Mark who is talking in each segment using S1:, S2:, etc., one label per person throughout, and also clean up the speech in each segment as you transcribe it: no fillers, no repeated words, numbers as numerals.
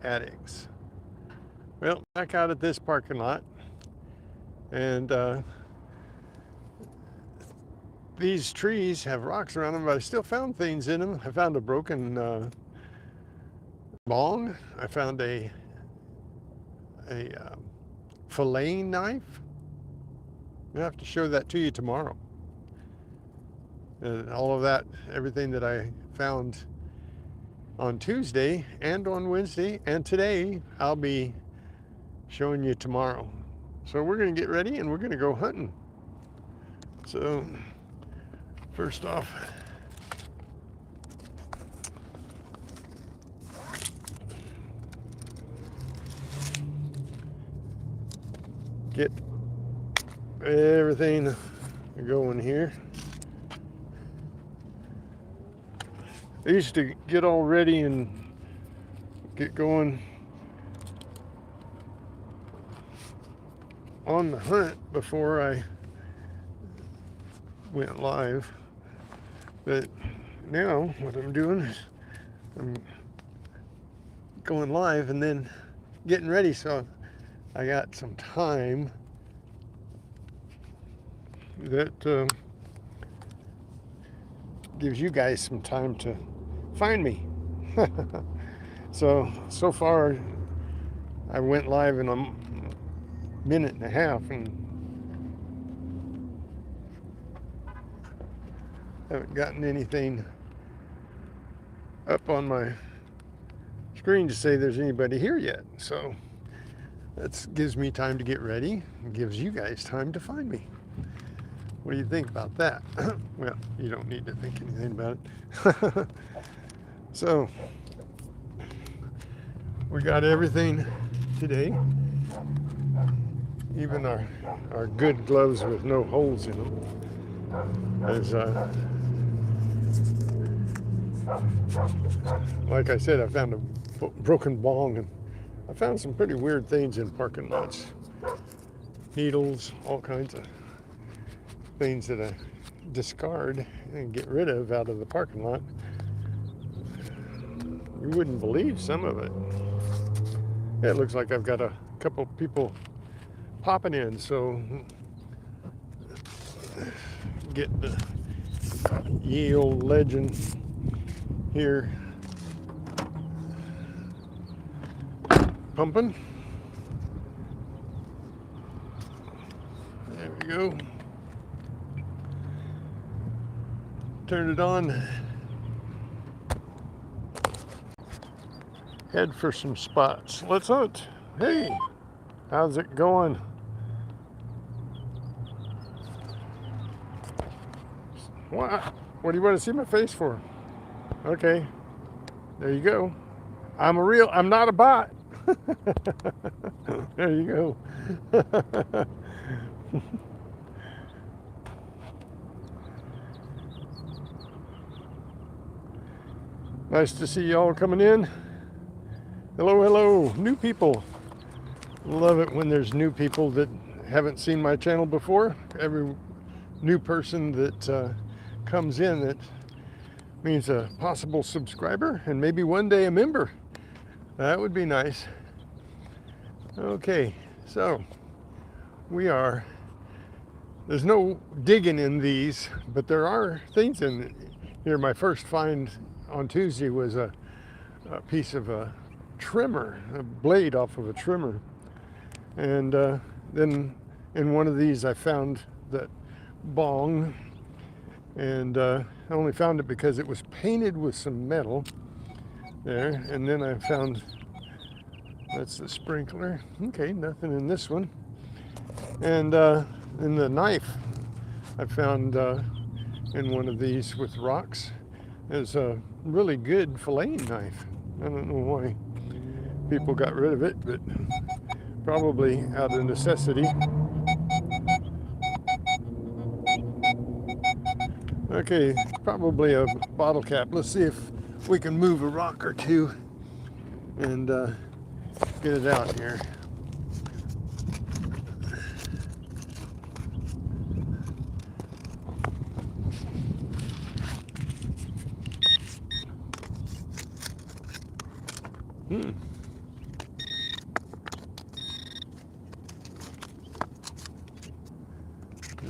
S1: addicts. Well, back out at this parking lot, and these trees have rocks around them, but I still found things in them. I found a broken bong. I found a filleting knife. I'll have to show that to you tomorrow. And all of that, everything that I found on Tuesday and on Wednesday and today, I'll be showing you tomorrow. So we're going to get ready and we're going to go hunting. So first off, get everything going here. I used to get all ready and get going on the hunt before I went live, but now what I'm doing is I'm going live and then getting ready, so I got some time that gives you guys some time to find me. So far I went live in a minute and a half and haven't gotten anything up on my screen to say there's anybody here yet. So that gives me time to get ready and gives you guys time to find me. What do you think about that? Well, you don't need to think anything about it. So we got everything today, even our good gloves with no holes in them. As like I said, I found a broken bong, and I found some pretty weird things in parking lots. Needles, all kinds of things that I discard and get rid of out of the parking lot. You wouldn't believe some of it. It looks like I've got a couple people popping in, so get the ye old legend here pumping. There we go. Turn it on. Head for some spots. Let's hunt. Hey, how's it going? What do you want to see my face for? Okay, there you go. I'm not a bot. There you go. Nice to see y'all coming in. Hello, hello, new people. Love it when there's new people that haven't seen my channel before. Every new person that comes in, that means a possible subscriber and maybe one day a member. That would be nice. Okay, so there's no digging in these, but there are things in here. My first find on Tuesday was a piece of a trimmer, a blade off of a trimmer. And then in one of these I found that bong, and I only found it because it was painted with some metal there. And then I found, that's the sprinkler. Okay, nothing in this one. And in the knife I found in one of these with rocks is a really good filleting knife. I don't know why people got rid of it, but probably out of necessity. Okay, probably a bottle cap. Let's see if we can move a rock or two and get it out here.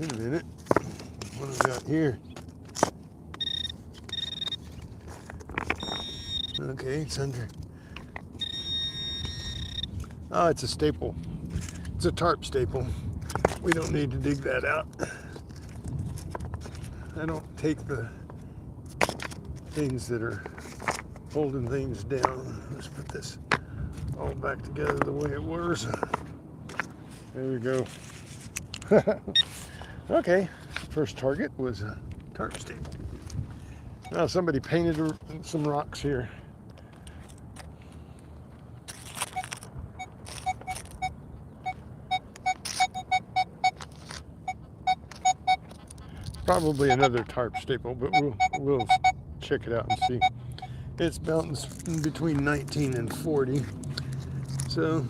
S1: Wait a minute. What have we got here? Okay, it's under. Oh, it's a staple. It's a tarp staple. We don't need to dig that out. I don't take the things that are holding things down. Let's put this all back together the way it was. There we go. Okay, first target was a tarp staple. Now somebody painted some rocks here. Probably another tarp staple, but we'll check it out and see. It's bouncing between 19 and 40, so,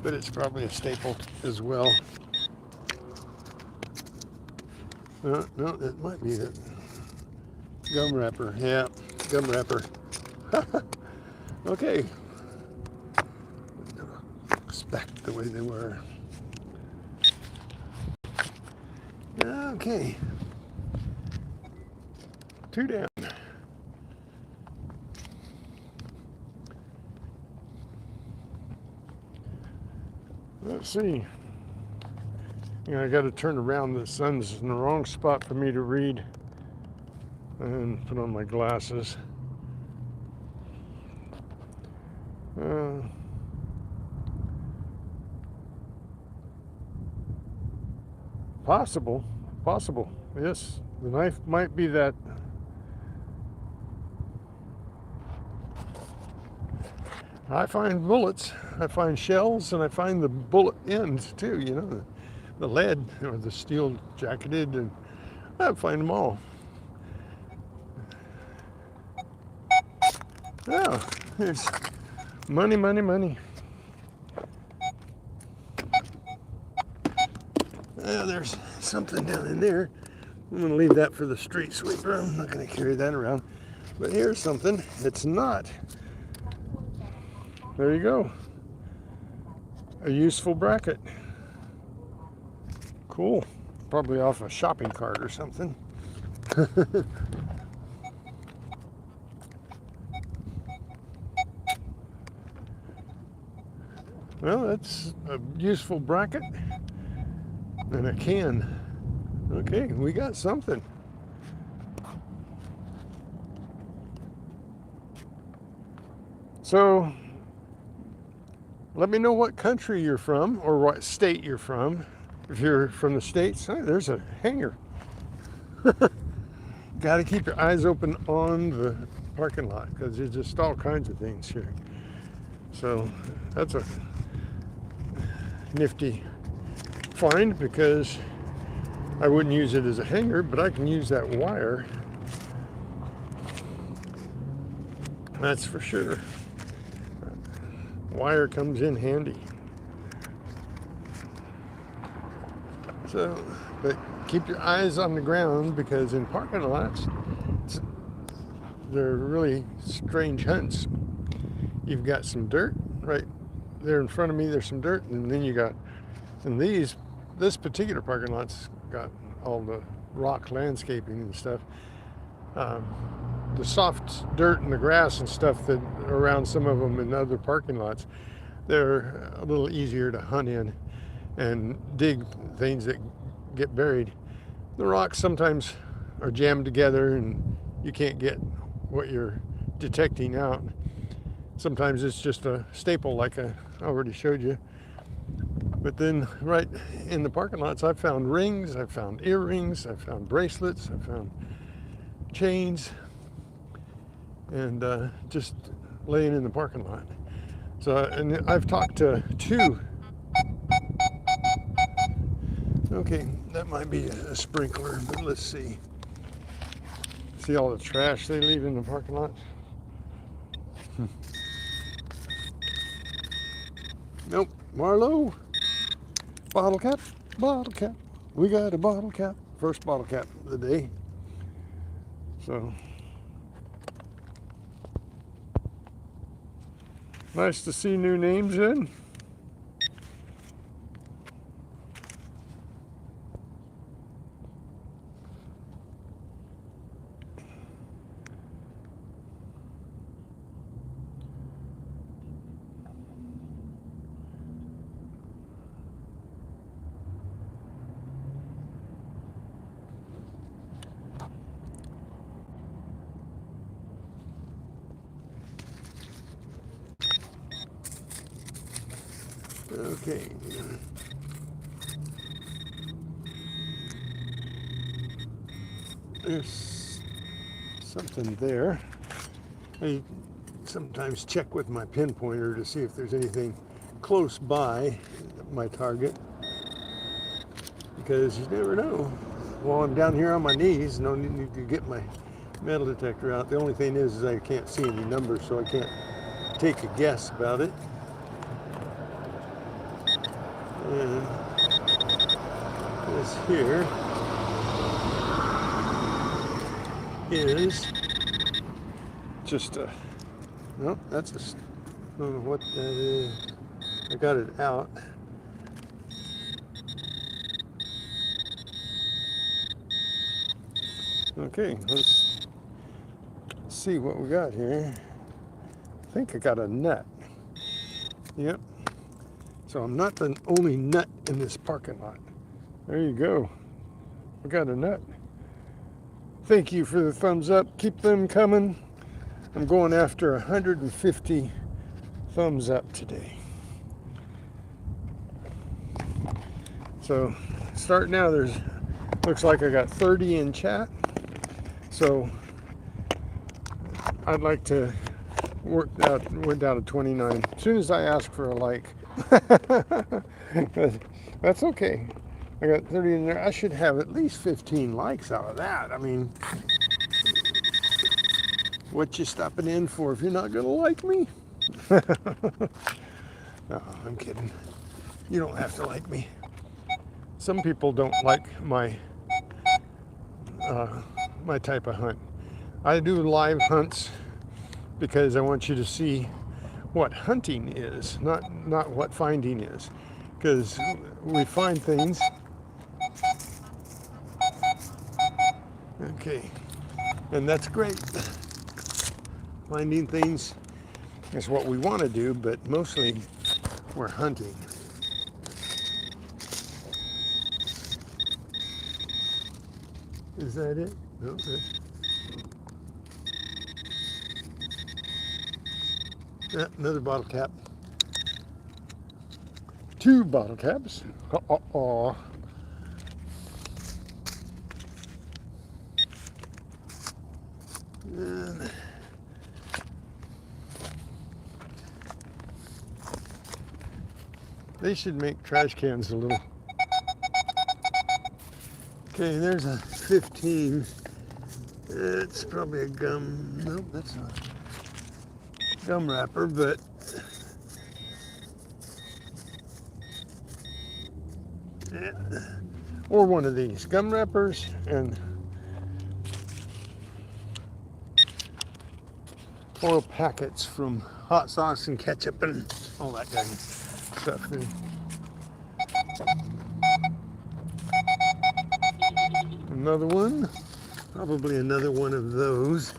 S1: but it's probably a staple as well. No, it might be a gum wrapper. Yeah, gum wrapper. Okay, back the way they were. Okay, 2 down. Let's see. I got to turn around. The sun's in the wrong spot for me to read. And put on my glasses. Possible. Yes, the knife might be that. I find bullets, I find shells, and I find the bullet ends too, the lead or the steel jacketed, and I find them all. Oh, it's money. There's something down in there. I'm going to leave that for the street sweeper. I'm not going to carry that around. But here's something. It's not. There you go. A useful bracket. Cool. Probably off a shopping cart or something. Well, that's a useful bracket and a can. Okay, we got something. So, let me know what country you're from or what state you're from. If you're from the States, there's a hanger. Got to keep your eyes open on the parking lot because there's just all kinds of things here. So, that's a nifty find because I wouldn't use it as a hanger, but I can use that wire. That's for sure. Wire comes in handy. So, but keep your eyes on the ground because in parking lots, they're really strange hunts. You've got some dirt right there in front of me. There's some dirt, and then you got, and this particular parking lot's got all the rock landscaping and stuff. The soft dirt and the grass and stuff that are around some of them in other parking lots, they're a little easier to hunt in and dig things that get buried. The rocks sometimes are jammed together and you can't get what you're detecting out. Sometimes it's just a staple like I already showed you. But then right in the parking lots, I've found rings, I've found earrings, I've found bracelets, I've found chains, and just laying in the parking lot. So, and I've talked to 2. Okay, that might be a sprinkler, but let's see. See all the trash they leave in the parking lot? Nope, Marlowe. Bottle cap. We got a bottle cap. First bottle cap of the day. So, nice to see new names in. Okay. There's something there. I sometimes check with my pinpointer to see if there's anything close by my target, because you never know. While I'm down here on my knees, no need to get my metal detector out. The only thing is I can't see any numbers, so I can't take a guess about it. And this here is just a, no, that's a, I don't know what that is. I got it out. Okay, let's see what we got here. I think I got a nut. Yep. So I'm not the only nut in this parking lot. There you go. We got a nut. Thank you for the thumbs up. Keep them coming. I'm going after 150 thumbs up today. So start now. Looks like I got 30 in chat. So I'd like to went down to 29. As soon as I ask for a like. That's okay. I got 30 in there. I should have at least 15 likes out of that. I mean, what you stopping in for if you're not gonna like me? No, I'm kidding. You don't have to like me. Some people don't like my my type of hunt. I do live hunts because I want you to see what hunting is, not what finding is. Because we find things. Okay, and that's great. Finding things is what we want to do, but mostly we're hunting. Is that it? No, another bottle cap. 2 bottle caps. Uh-oh. And they should make trash cans a little. Okay, there's a 15. It's probably a gum. Nope, that's not a gum wrapper, but yeah. Or one of these gum wrappers and oil packets from hot sauce and ketchup and all that kind of stuff. Another one, probably another one of those.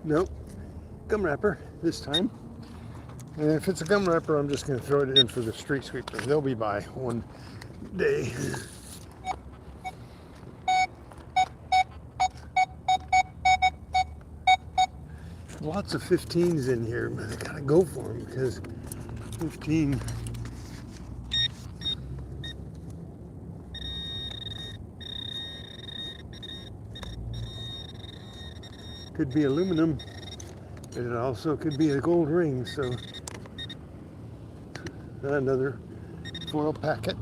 S1: Nope, gum wrapper this time. And if it's a gum wrapper, I'm just going to throw it in for the street sweeper. They'll be by one day. Lots of 15s in here, but I gotta go for them because 15. Could be aluminum, but it also could be a gold ring. So another foil packet.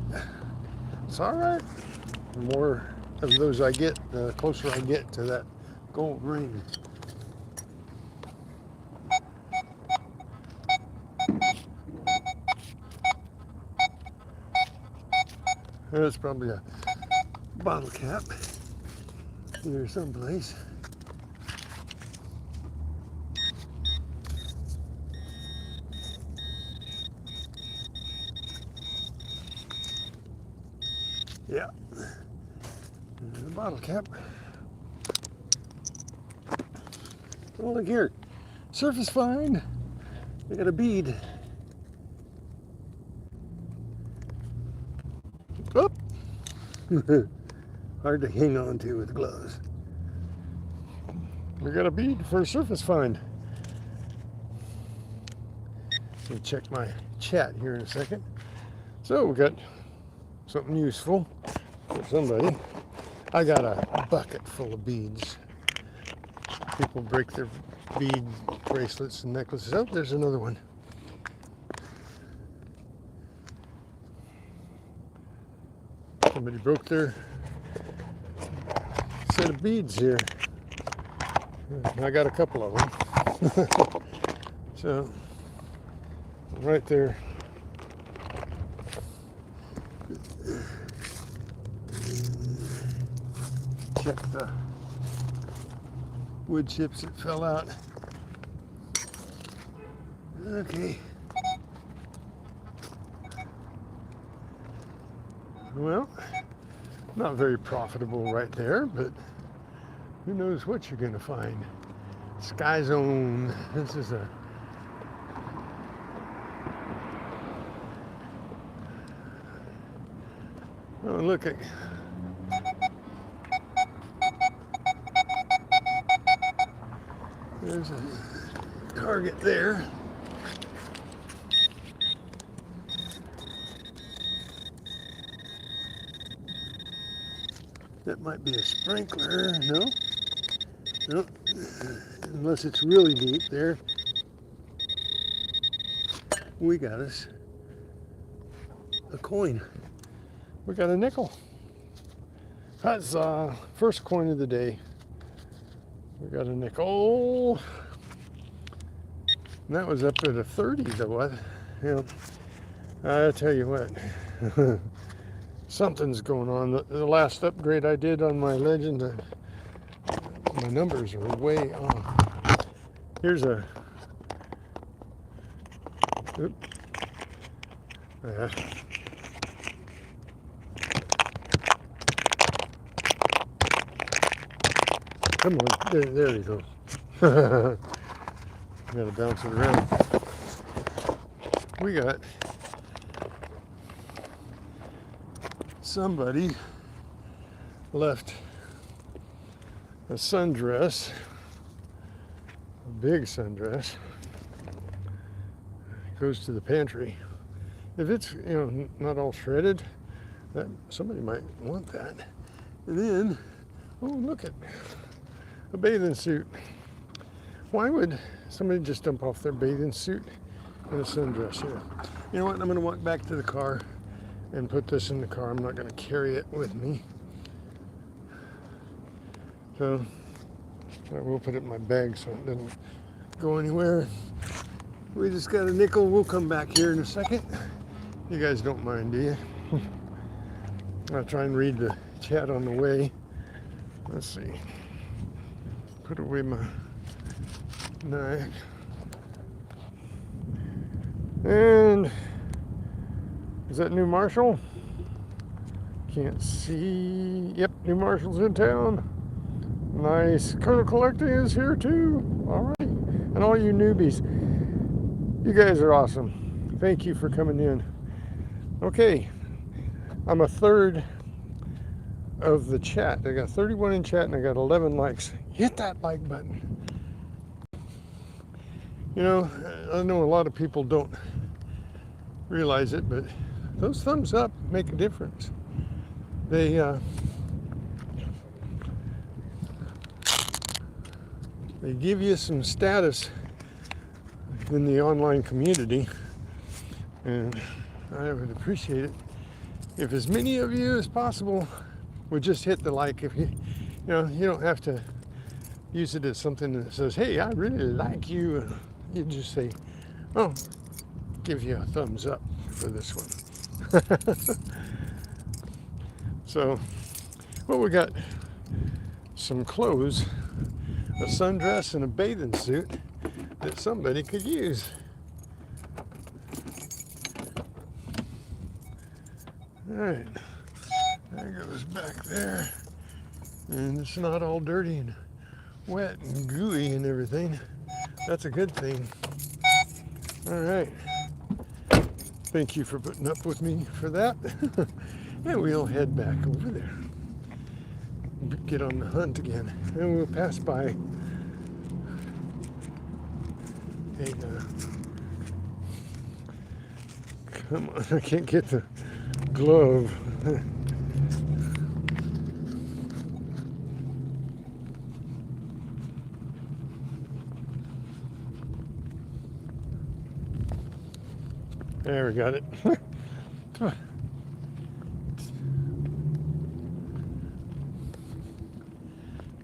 S1: It's all right. The more of those I get, the closer I get to that gold ring. There's probably a bottle cap here someplace. Yeah, there's a bottle cap. Oh, look here. Surface find. I got a bead. Oh. hard to hang on to with gloves. We got a bead for a surface find. Let me check my chat here in a second. So we got something useful for somebody. I got a bucket full of beads. People break their bead bracelets and necklaces. Oh, there's another one. Somebody broke their set of beads here. I got a couple of them. So, right there. Check the wood chips that fell out. Okay. Well, not very profitable right there, but who knows what you're going to find. Sky Zone. This is a oh, look at there's a target there. That might be a sprinkler. No? No. Unless it's really deep there. We got us a coin. We got a nickel. That's first coin of the day. We got a nickel. And that was up at a 30 though. Yeah. I tell you what. Something's going on. The last upgrade I did on my Legend, my numbers are way off. Here's a. Oop. Come on, there you go. Gotta bounce it around. We got somebody left a sundress, a big sundress. Goes to the pantry. If it's not all shredded, that somebody might want that. And then, oh look at a bathing suit. Why would somebody just dump off their bathing suit in a sundress here? You know what? I'm going to walk back to the car and put this in the car. I'm not going to carry it with me. So I will put it in my bag so it doesn't go anywhere. We just got a nickel. We'll come back here in a second. You guys don't mind, do you? I'll try and read the chat on the way. Let's see. Put away my knife. And is that New Marshall? Can't see. Yep, New Marshall's in town. Nice. Colonel Collecting is here too. All right. And all you newbies, you guys are awesome. Thank you for coming in. Okay. I'm a third of the chat. I got 31 in chat and I got 11 likes. Hit that like button. You know, I know a lot of people don't realize it, but those thumbs up make a difference. They give you some status in the online community, and I would appreciate it if as many of you as possible would just hit the like. If you don't have to use it as something that says, hey, I really like you. You just say, oh, give you a thumbs up for this one. So, well, we got some clothes, a sundress and a bathing suit that somebody could use. All right, that goes back there, and it's not all dirty and wet and gooey and everything. That's a good thing. All right. Thank you for putting up with me for that. And we'll head back over there. get on the hunt again. And we'll pass by a, come on, I can't get the glove. There, we got it.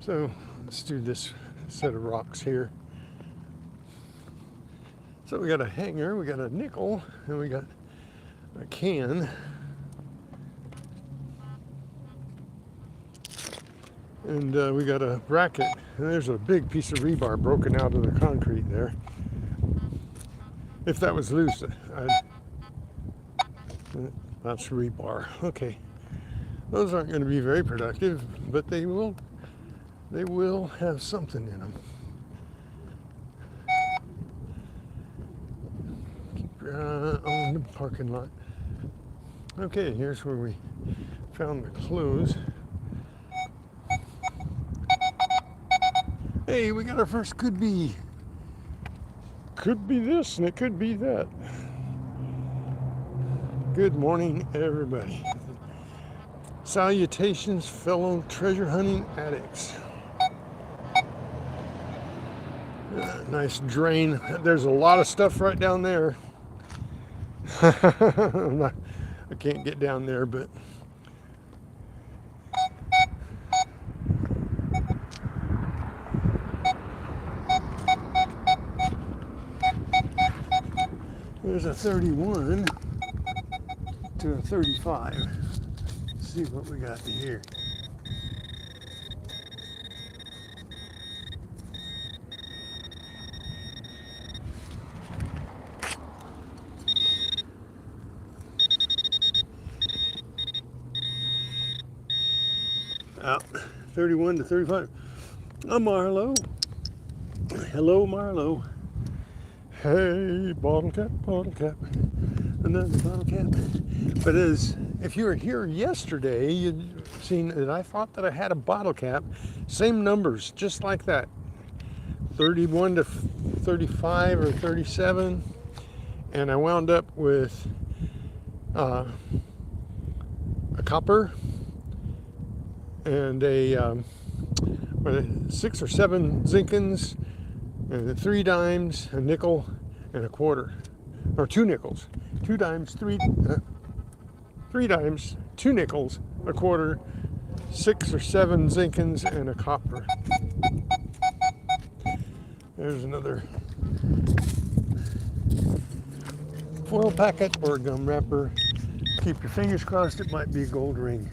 S1: So let's do this set of rocks here. So we got a hanger, we got a nickel, and we got a can. And we got a bracket, and there's a big piece of rebar broken out of the concrete there. If that was loose, that's rebar. Okay, those aren't going to be very productive, but they will have something in them. On the parking lot. Okay, here's where we found the clothes. Hey, we got our first could be this and it could be that. Good morning, everybody. Salutations, fellow treasure hunting addicts. Nice drain. There's a lot of stuff right down there. I can't get down there, but there's a 31 to a 35. Let's see what we got here. Out 31 to 35. Marlo. Hello, Marlo. Hey, bottle cap, another bottle cap. But if you were here yesterday, you'd seen that I thought that I had a bottle cap. Same numbers, just like that. 31 to 35 or 37. And I wound up with a copper and a 6 or 7 zinkins, and 3 dimes, a nickel, and a quarter, or 2 nickels, 2 dimes, 3 dimes, 2 nickels, a quarter, 6 or 7 zinkins, and a copper. There's another foil packet or a gum wrapper. Keep your fingers crossed, it might be a gold ring.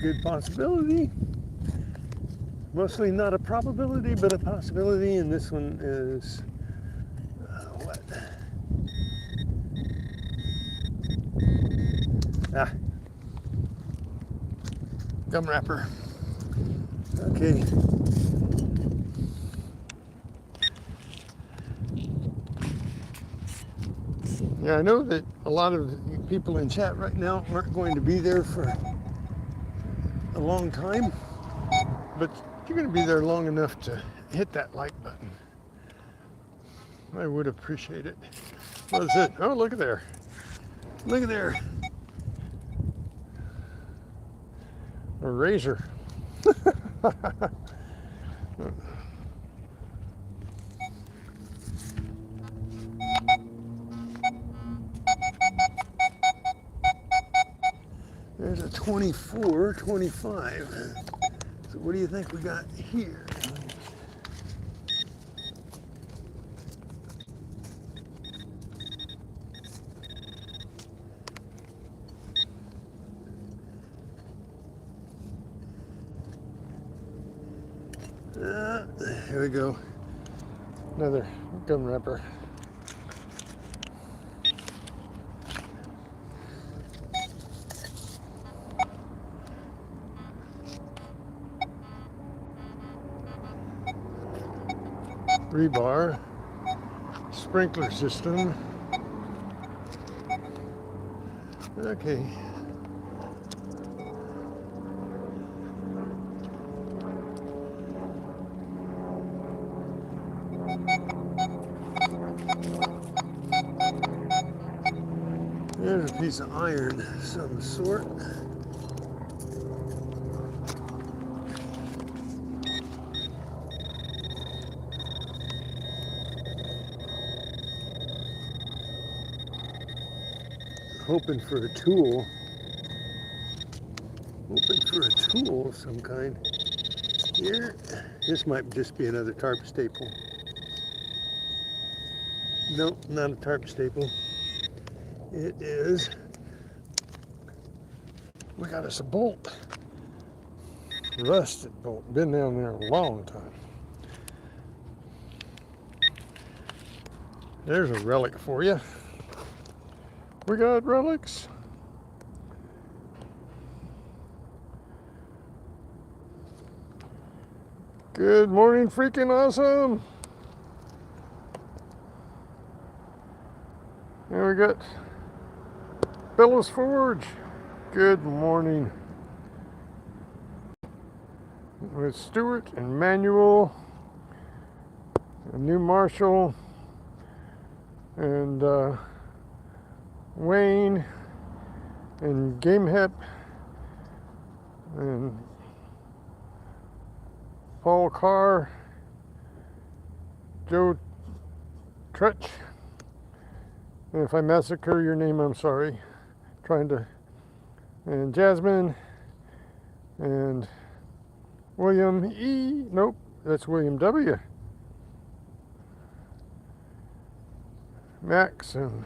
S1: Good possibility. Mostly not a probability, but a possibility. And this one is what? Gum wrapper. Okay. Yeah, I know that a lot of people in chat right now aren't going to be there for a long time, but you're going to be there long enough to hit that like button. I would appreciate it. What is it? Oh, look at there. Look at there. A razor. There's a 24, 25. So what do you think we got here? Here we go. Another gum wrapper. Rebar, sprinkler system, Okay. There's a piece of iron of some sort. Hoping for a tool. Hoping for a tool of some kind. Here, this might just be another tarp staple. Nope, not a tarp staple. It is. We got us a bolt. Rusted bolt. Been down there a long time. There's a relic for you. We got relics. Good morning, freaking awesome. And we got Bellows Forge. Good morning. With Stuart and Manuel, and New Marshall, and Wayne, and GameHep, and Paul Carr, Joe Tretch. And if I massacre your name, I'm sorry. And Jasmine, and William E. Nope, that's William W. Max and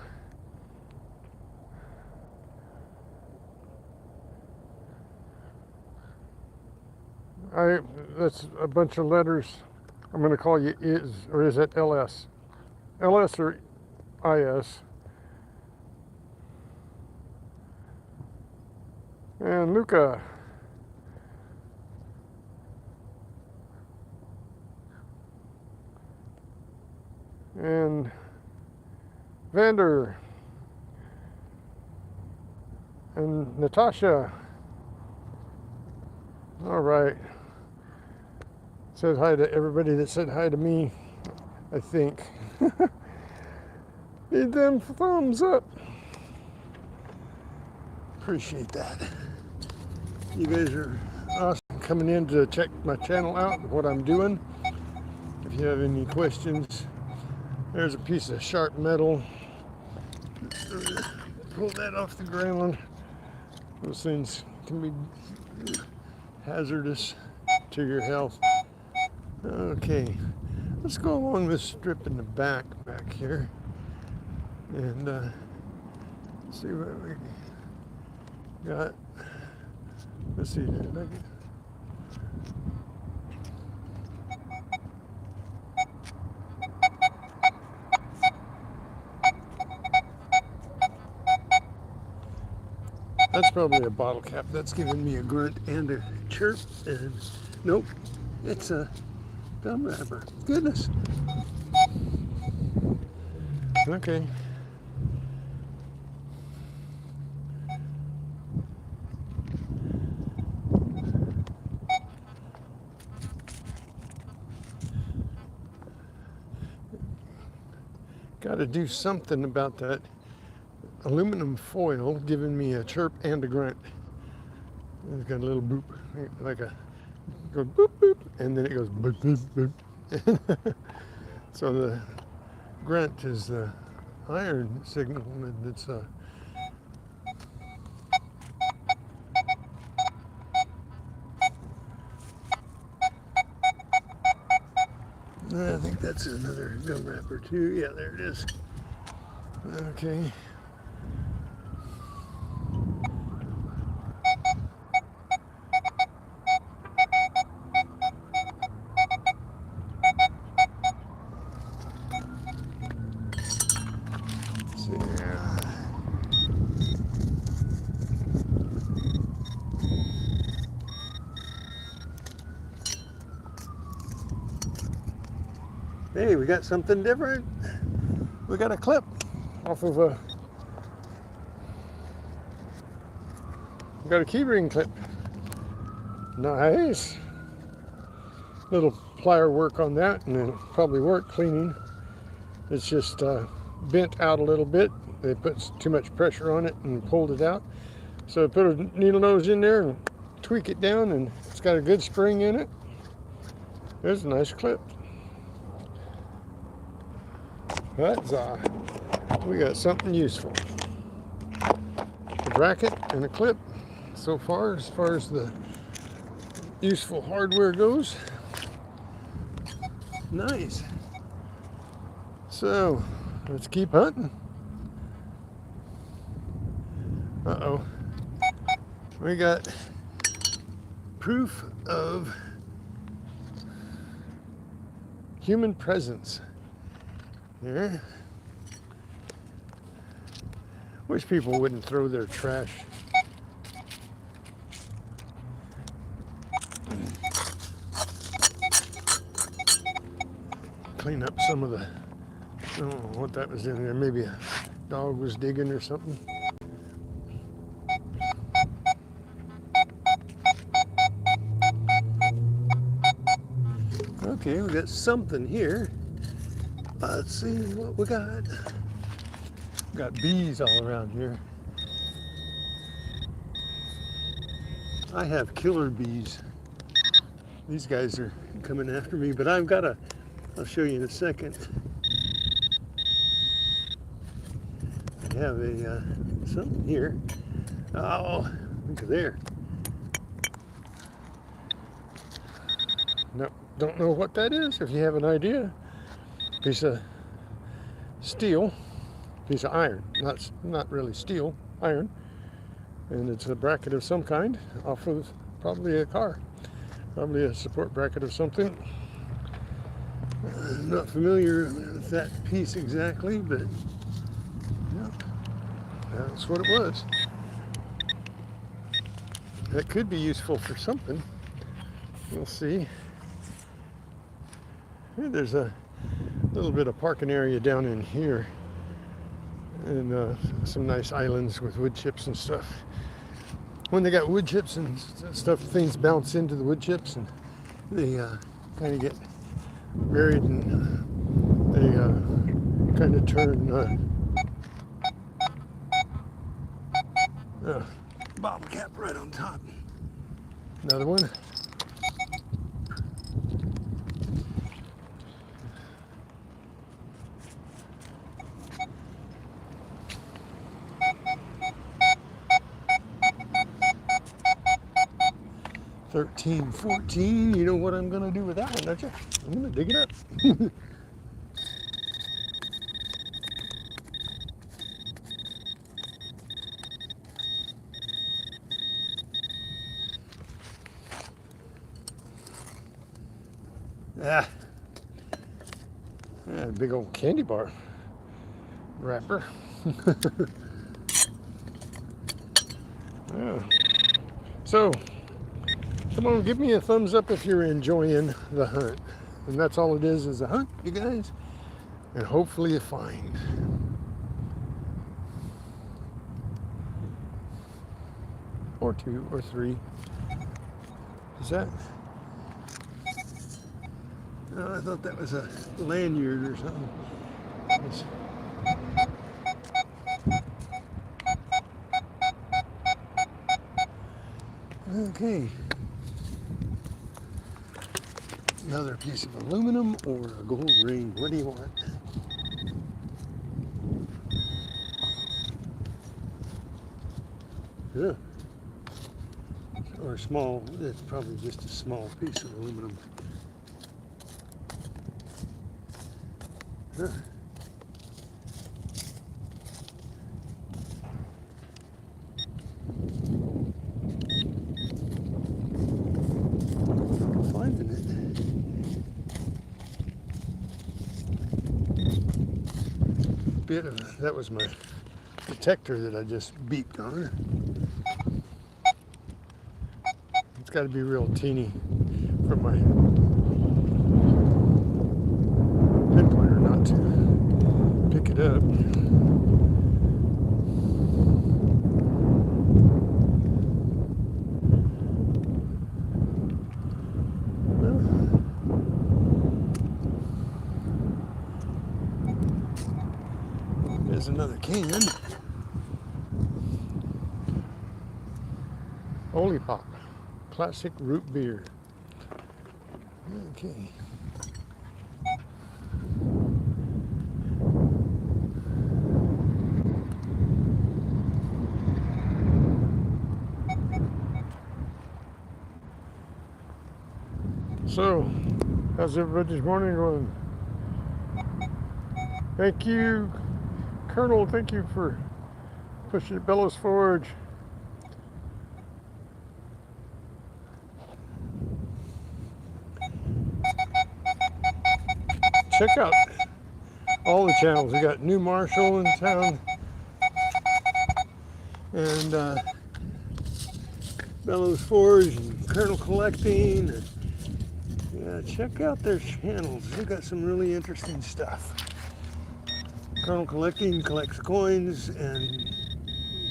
S1: that's a bunch of letters. I'm going to call you is it LS? LS or IS? And Luca. And Vander. And Natasha. All right. Said hi to everybody that said hi to me, I think. Need them thumbs up. Appreciate that. You guys are awesome coming in to check my channel out, what I'm doing. If you have any questions, there's a piece of sharp metal. Pull that off the ground. Those things can be hazardous to your health. Okay, let's go along this strip in the back here and see what we got. Let's see. That's probably a bottle cap. That's giving me a grunt and a chirp. And nope, it's a gum wrapper. Goodness. Okay. Got to do something about that aluminum foil giving me a chirp and a grunt. It's got a little boop, like a goes boop boop, and then it goes boop boop boop. So the grunt is the iron signal, and it's I think that's another gum wrapper too. Yeah, there it is. Okay. Hey, we got something different. We got a clip off of a got a key ring clip. Nice. Little plier work on that, and it'll probably work cleaning. It's just bent out a little bit. They put too much pressure on it and pulled it out. So I put a needle nose in there and tweak it down, and it's got a good spring in it. There's a nice clip. Huzzah. We got something useful. A bracket and a clip. So far as the useful hardware goes. Nice. So let's keep hunting. Uh-oh. We got proof of human presence there. Wish people wouldn't throw their trash. Clean up some of the, I don't know what that was in there. Maybe a dog was digging or something. Okay, we got something here. Let's see what we got. We got bees all around here. I have killer bees. These guys are coming after me, but I've got I'll show you in a second. I have a something here. Oh, look at there. No, don't know what that is. If you have an idea, piece of steel, piece of iron, not really steel, iron, and it's a bracket of some kind off of probably a car, probably a support bracket of something. Not familiar with that piece exactly, but yeah, that's what it was. That could be useful for something. We'll see. Yeah, there's a little bit of parking area down in here, and some nice islands with wood chips and stuff. When they got wood chips and stuff, things bounce into the wood chips and they kind of get buried, and they kind of turn bottle cap right on top. Another one. $13, $14. You know what I'm gonna do with that one, don't you? I'm gonna dig it up. Ah, yeah, big old candy bar wrapper. Yeah. So, come on, give me a thumbs up if you're enjoying the hunt. And that's all it is a hunt, you guys. And hopefully a find. Or 2 or 3. Is that? Oh, I thought that was a lanyard or something. Okay. Another piece of aluminum or a gold ring. What do you want? Yeah. Or small. It's probably just a small piece of aluminum. Huh. Finding it. Bit of that was my detector that I just beeped on. It's got to be real teeny from my pinpointer not to pick it up. There's another can. Holy Pop, classic root beer. Okay. So, how's everybody's morning going? Thank you, Colonel. Thank you for pushing it, Bellows Forge. Check out all the channels. We got New Marshall in town, and Bellows Forge and Colonel Collecting. Yeah, check out their channels. They got some really interesting stuff. Colonel Collecting collects coins and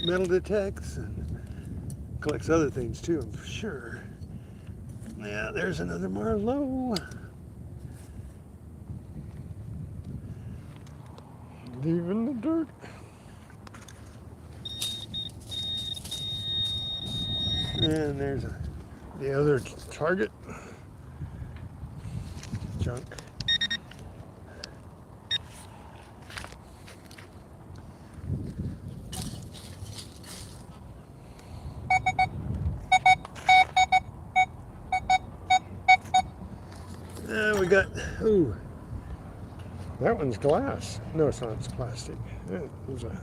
S1: metal detects and collects other things too, I'm sure. Yeah, there's another Marlowe. Leave in the dirt. And there's the other target. Junk. We got, ooh, that one's glass. No, it's not, it's plastic. It was a,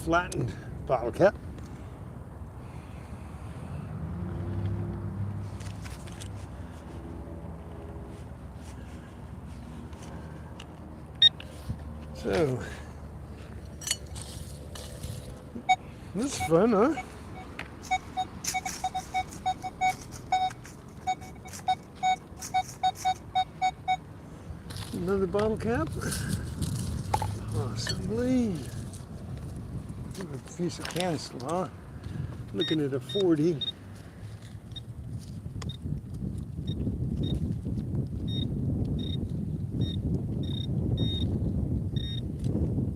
S1: flattened bottle cap. So, this is fun, huh? Another bottle cap. Possibly. A piece of can slaw. Looking at a 40.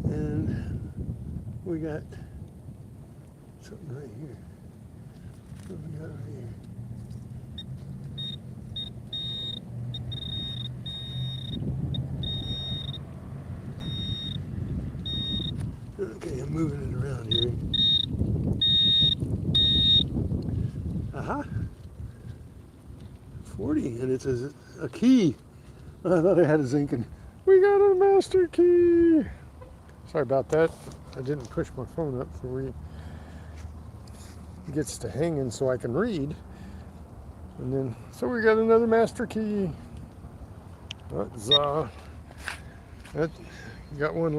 S1: And we got something right here. What do we got right here? Okay, I'm moving it around here. Aha! 40, and it's a key. I thought I had a zinc, and we got a master key. Sorry about that. I didn't push my phone up before it gets to hanging so I can read. And then, so we got another master key. That got one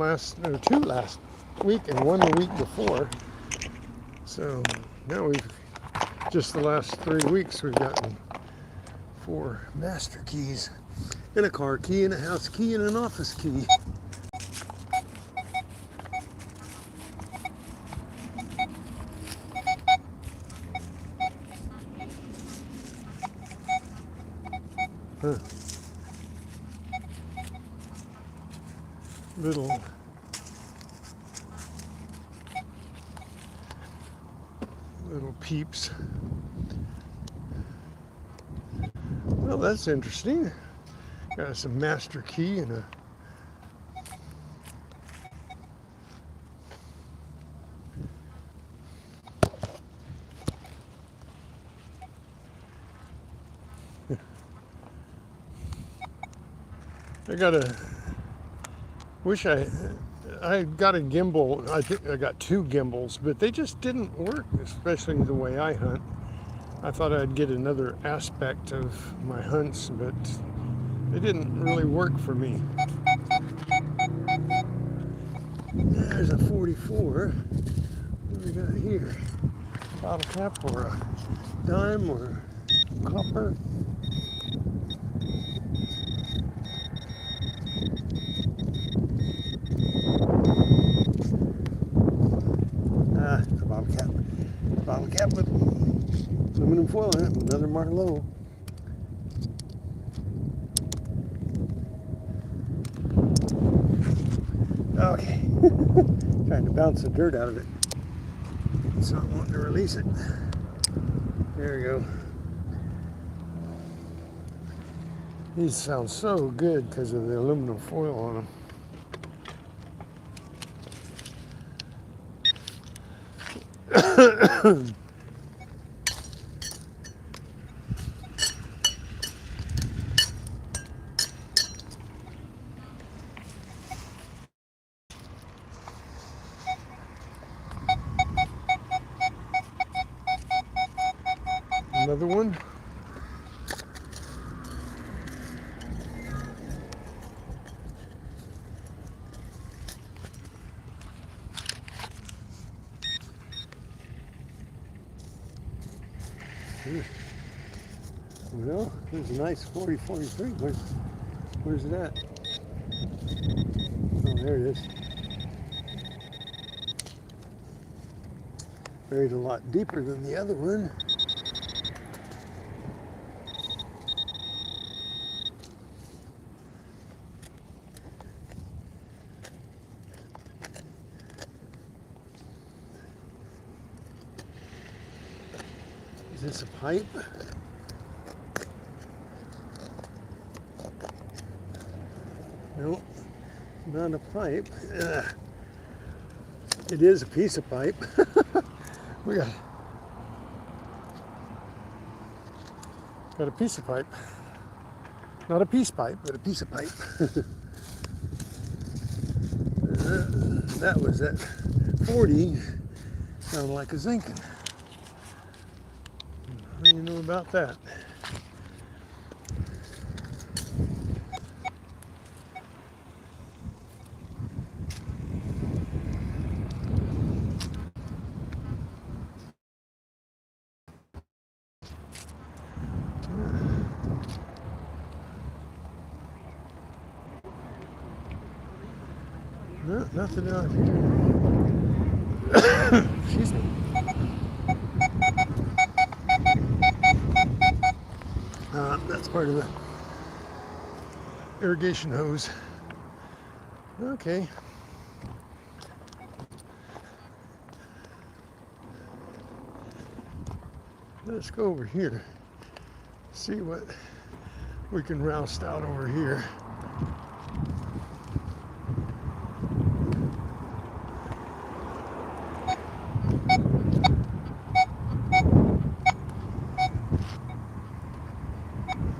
S1: two last week and one the week before. So now just the last 3 weeks, we've gotten 4 master keys, and a car key, and a house key, and an office key. Huh. Little peeps. Well, that's interesting. Got some master key and a wish I got a gimbal. I think I got 2 gimbals, but they just didn't work, especially the way I hunt. I thought I'd get another aspect of my hunts, but they didn't really work for me. There's a 44. What do we got here? Bottle cap or a dime or copper. aluminum foil in it. Another Marlowe. Okay. Trying to bounce the dirt out of it. It's not wanting to release it. There we go. These sound so good because of the aluminum foil on them. Another one. Well, there's a nice 40-43. Where's it at? Oh, there it is. Buried a lot deeper than the other one. Is this a pipe? Nope, not a pipe. It is a piece of pipe. We got a piece of pipe. Not a peace pipe, but a piece of pipe. That was at 40. Sounded like a zinking. What do you know about that? No, nothing out here. Excuse me. That's part of the irrigation hose. Okay. Let's go over here. See what we can roust out over here.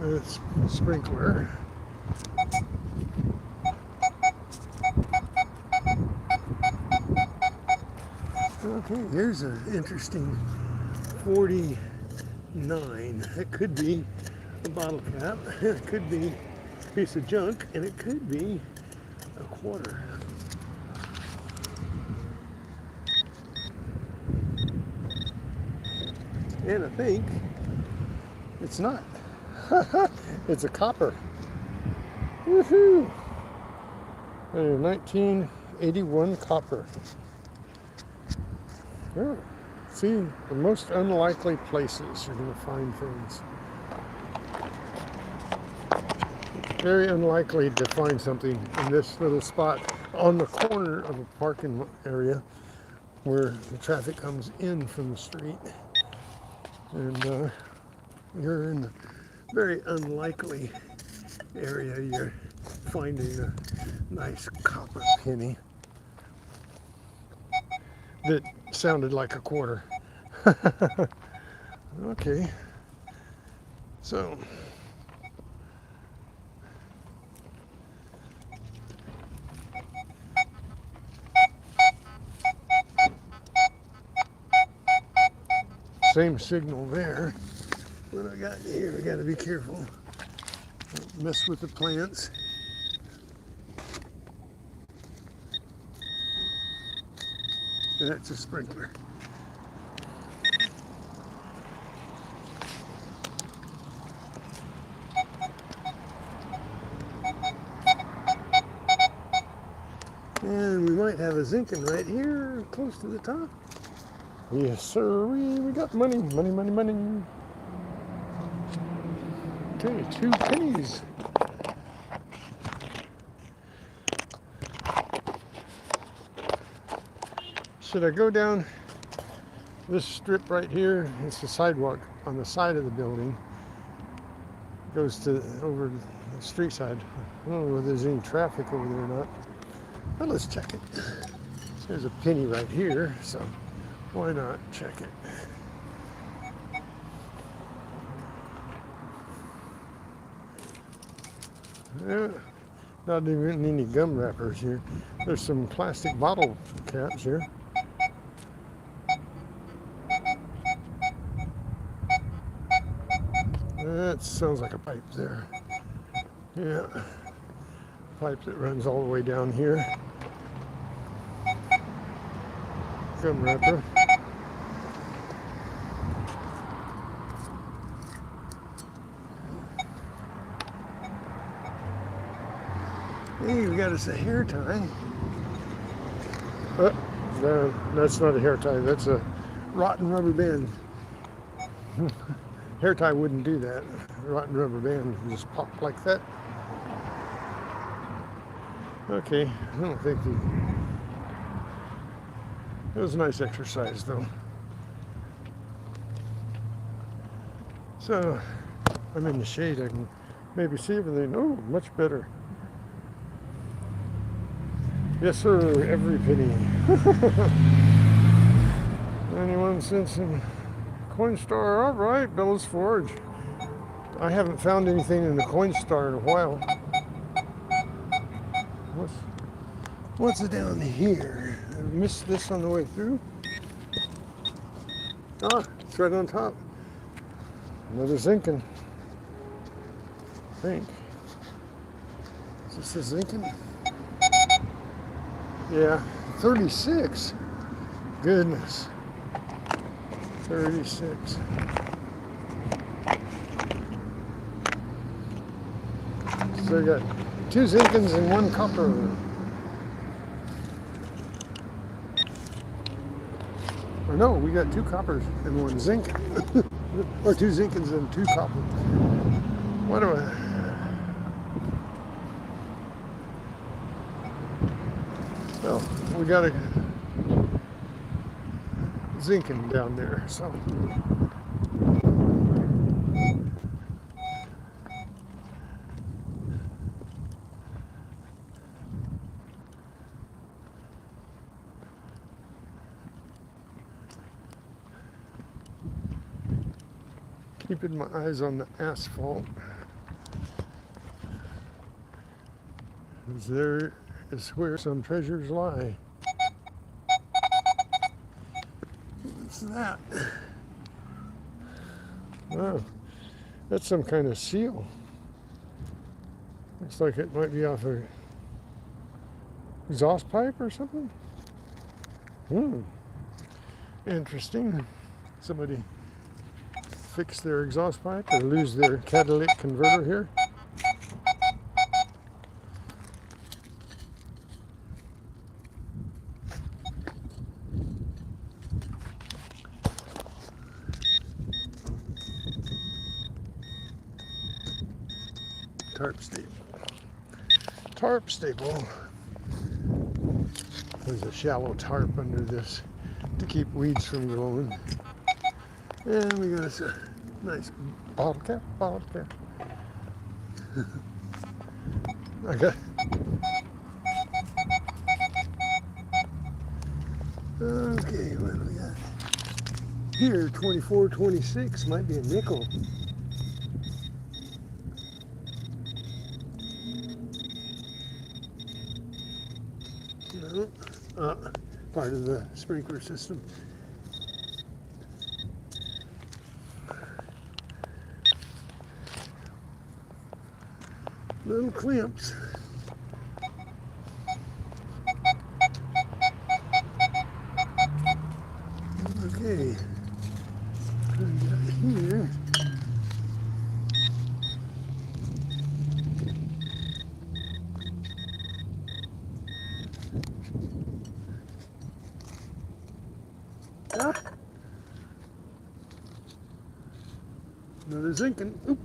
S1: It's sprinkler. Okay, here's an interesting 49. It could be a bottle cap, it could be a piece of junk, and it could be a quarter. And I think it's not. It's a copper. Woohoo! 1981 copper. Oh, see, the most unlikely places you're going to find things. Very unlikely to find something in this little spot on the corner of a parking area where the traffic comes in from the street. And you're in a very unlikely area. You're finding a nice copper penny that sounded like a quarter. Okay, so same signal there. What I got here, I gotta be careful. Don't mess with the plants. That's a sprinkler. And we might have a zinking right here, close to the top. Yes, sir. We got money, money, money, money. Okay, 2 pennies. Should I go down this strip right here? It's the sidewalk on the side of the building. Goes to over the street side. I don't know whether there's any traffic over there or not. But let's check it. There's a penny right here, so why not check it? Yeah, not even any gum wrappers here. There's some plastic bottle caps here. That sounds like a pipe there. Yeah, pipe that runs all the way down here. Gum wrapper. Hey, we got us a hair tie. No, that's not a hair tie. That's a rotten rubber band. Hair tie wouldn't do that. Rotten rubber band would just pop like that. Okay, I don't think it was a nice exercise though. So I'm in the shade. I can maybe see everything. Oh, much better. Yes, sir. Every penny. 91 cents in Coinstar. All right, Bella's Forge. I haven't found anything in the Coinstar in a while. What's down here? I missed this on the way through. Ah, it's right on top. Another zinkin. I think. Is this a zinkin? Yeah, 36. Goodness. 36. So I got 2 zinkins and 1 copper. Or no, we got 2 coppers and 1 zinc. Or 2 zinkins and 2 copper. What do I... Well, we got a zinkin down there, so... Keeping my eyes on the asphalt. There is where some treasures lie. What's that? Oh, that's some kind of seal. Looks like it might be off an exhaust pipe or something. Interesting. Somebody fix their exhaust pipe or lose their catalytic converter here. Tarp staple. Tarp staple. There's a shallow tarp under this to keep weeds from growing. And we got a nice bottle cap. I got. Okay, what do we got? Here, 24.26 might be a nickel. No, part of the sprinkler system. Little clamps. Okay. Here. Another zinkin. Oop.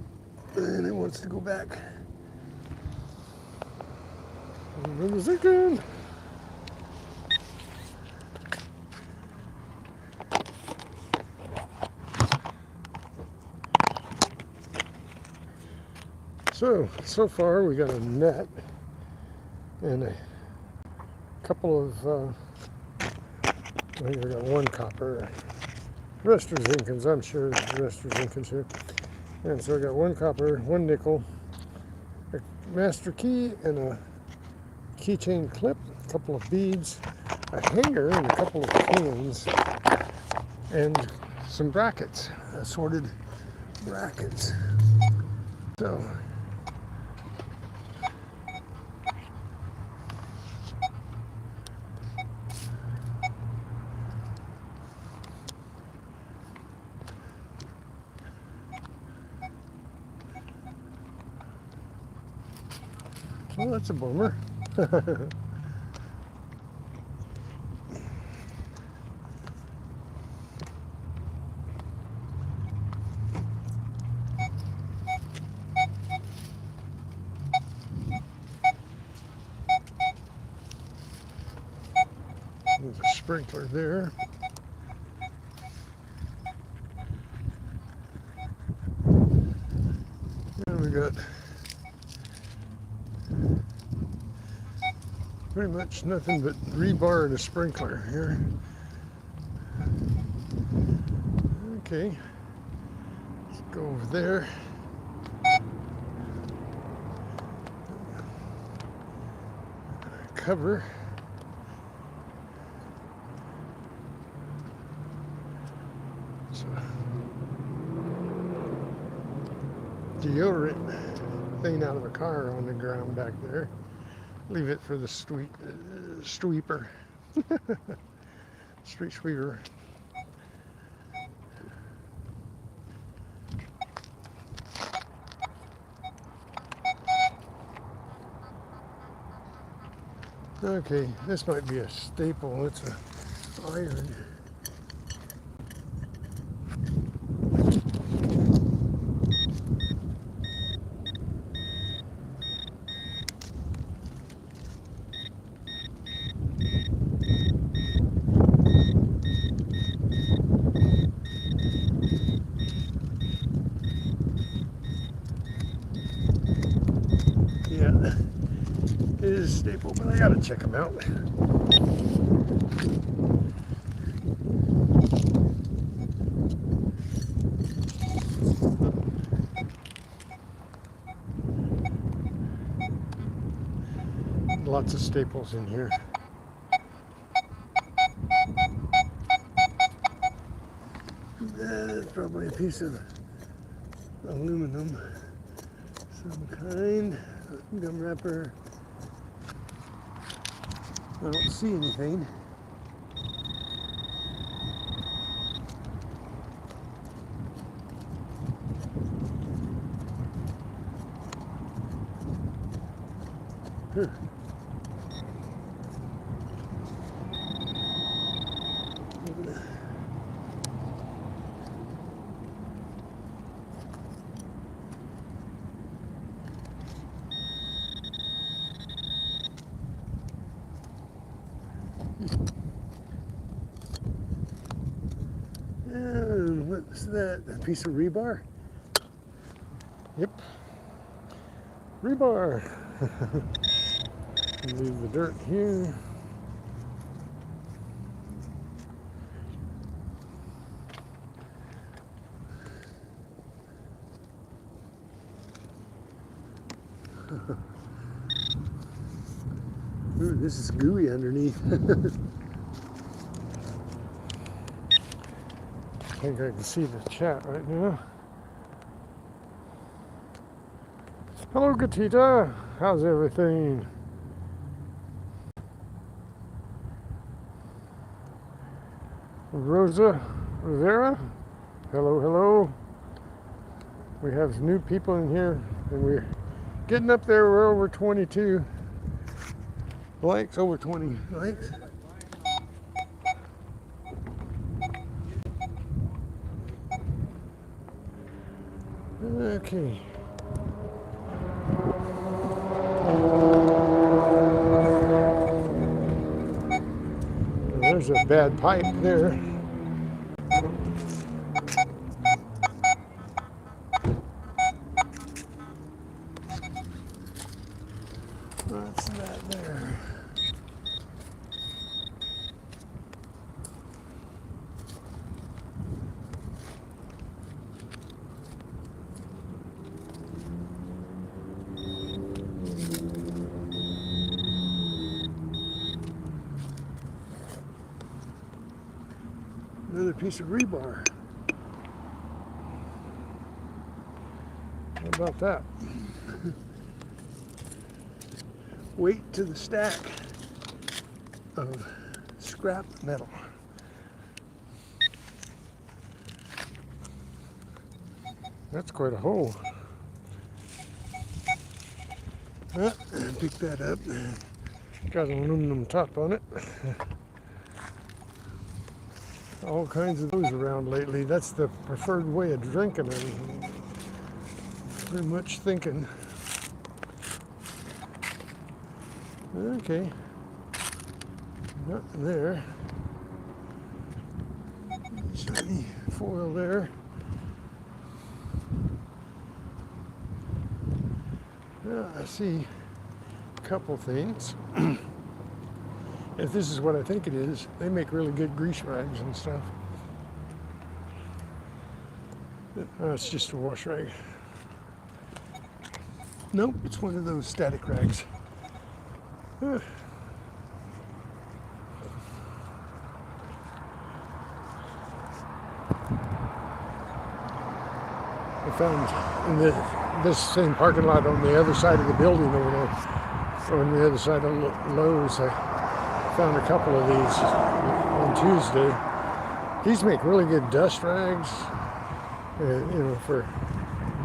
S1: And it wants to go back. Another second. So far we got a net and a couple of, I think I got one copper. The rest are Zinkins, I'm sure the rest are Zinkins here. And so I got one copper, one nickel, a master key and a keychain clip, a couple of beads, a hanger and a couple of pins, and some brackets, assorted brackets. So well, that's a bummer. There's a sprinkler there. And we got pretty much nothing but rebar and a sprinkler here. Okay, let's go over there. Cover. So, deodorant thing out of a car on the ground back there. Leave it for the sweeper. Street sweeper. Okay, this might be a staple. It's a iron. Yeah, it is a staple, but I gotta check them out. Lots of staples in here. That's probably a piece of aluminum, some kind, gum wrapper. I don't see anything. Huh. And what's that? A piece of rebar? Yep. Rebar. Leave the dirt here. Ooh, this is gooey underneath. I think I can see the chat right now. Hello, Gatita. How's everything? Rosa Rivera. Hello, hello. We have new people in here, and we're getting up there. We're over 22 likes, over 20 likes. Okay. There's a bad pipe there. What's that there? Another piece of rebar. How about that? Weight to the stack of scrap metal. That's quite a hole. Pick that up. Got an aluminum top on it. All kinds of those around lately. That's the preferred way of drinking. I'm pretty much thinking. Okay. Nothing there. Shiny foil there. I see a couple things. If this is what I think it is, they make really good grease rags and stuff. It's just a wash rag. Nope, it's one of those static rags. I found in this same parking lot on the other side of the building over there, on the other side of Lowe's, I found a couple of these on Tuesday. These make really good dust rags, for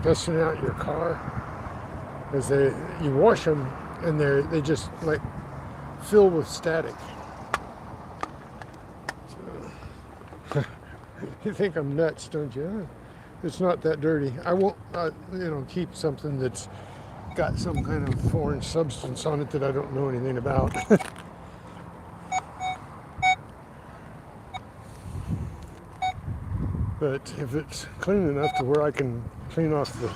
S1: dusting out your car. As you wash them and they just like fill with static. So, you think I'm nuts, don't you? It's not that dirty. I won't, keep something that's got some kind of foreign substance on it that I don't know anything about. But if it's clean enough to where I can clean off the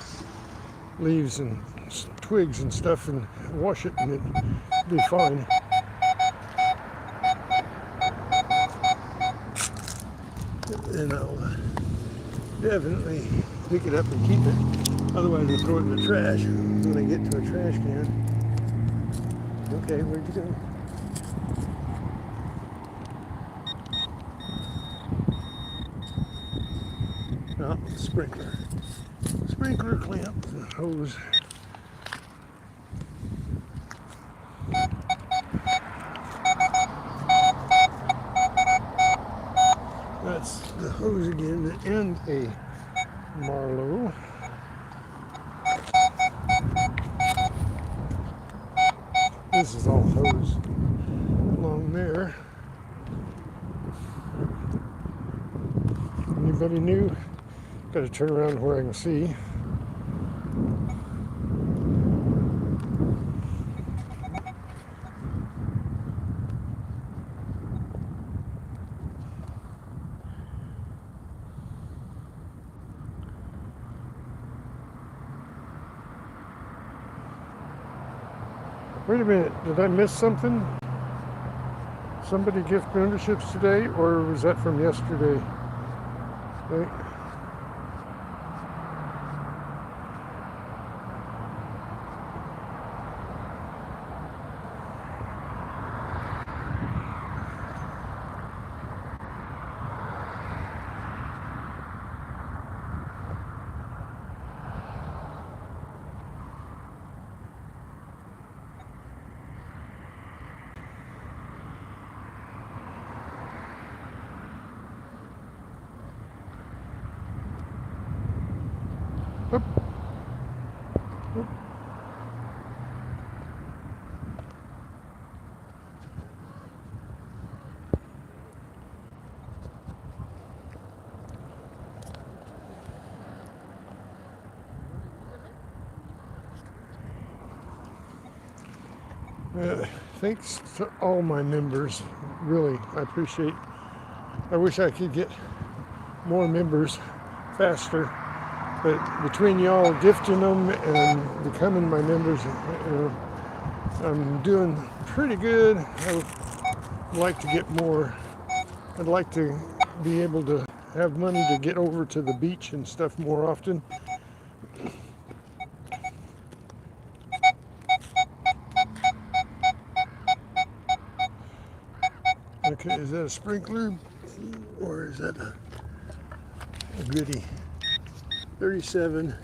S1: leaves and twigs and stuff and wash it, and it'd be fine. And I'll definitely pick it up and keep it. Otherwise I'll throw it in the trash when I get to a trash can. Okay, where'd you go? Oh, sprinkler. Sprinkler clamp and hose. That's the hose again, and a Marlowe. This is all hose along there. Anybody new? Got to turn around where I can see. Wait a minute, did I miss something? Somebody gift memberships today, or was that from yesterday? Okay. Thanks to all my members. Really, I appreciate. I wish I could get more members faster, but between y'all gifting them and becoming my members, I'm doing pretty good. I would like to get more. I'd like to be able to have money to get over to the beach and stuff more often. Okay, is that a sprinkler or is that a goodie? 37.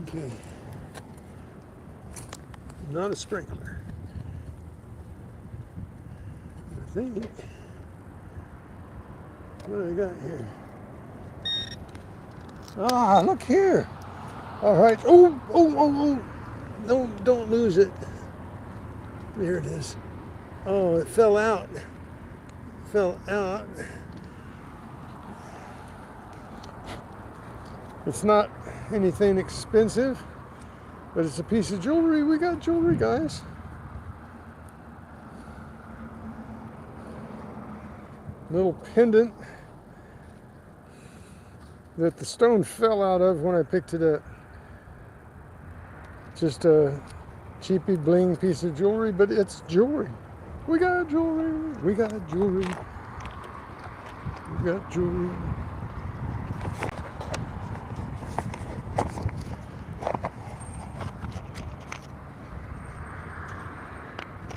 S1: Okay. Not a sprinkler. I think. What do I got here? Ah, look here. All right. Oh. No, don't lose it. There it is. Oh, it fell out. Fell out. It's not anything expensive, but it's a piece of jewelry. We got jewelry, guys. Little pendant that the stone fell out of when I picked it up. Just a cheapy bling piece of jewelry, but it's jewelry. We got jewelry. We got jewelry. We got jewelry.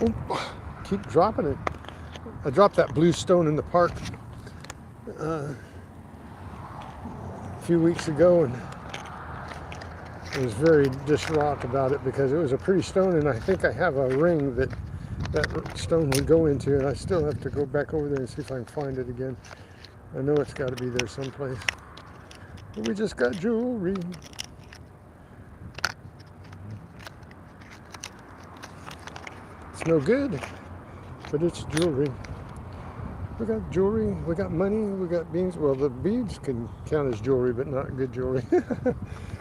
S1: Oh, keep dropping it. I dropped that blue stone in the park a few weeks ago, and I was very distraught about it because it was a pretty stone, and I think I have a ring that stone would go into, and I still have to go back over there and see if I can find it again. I know it's got to be there someplace. But we just got jewelry. It's no good, but it's jewelry. We got jewelry, we got money, we got beads. Well, the beads can count as jewelry, but not good jewelry.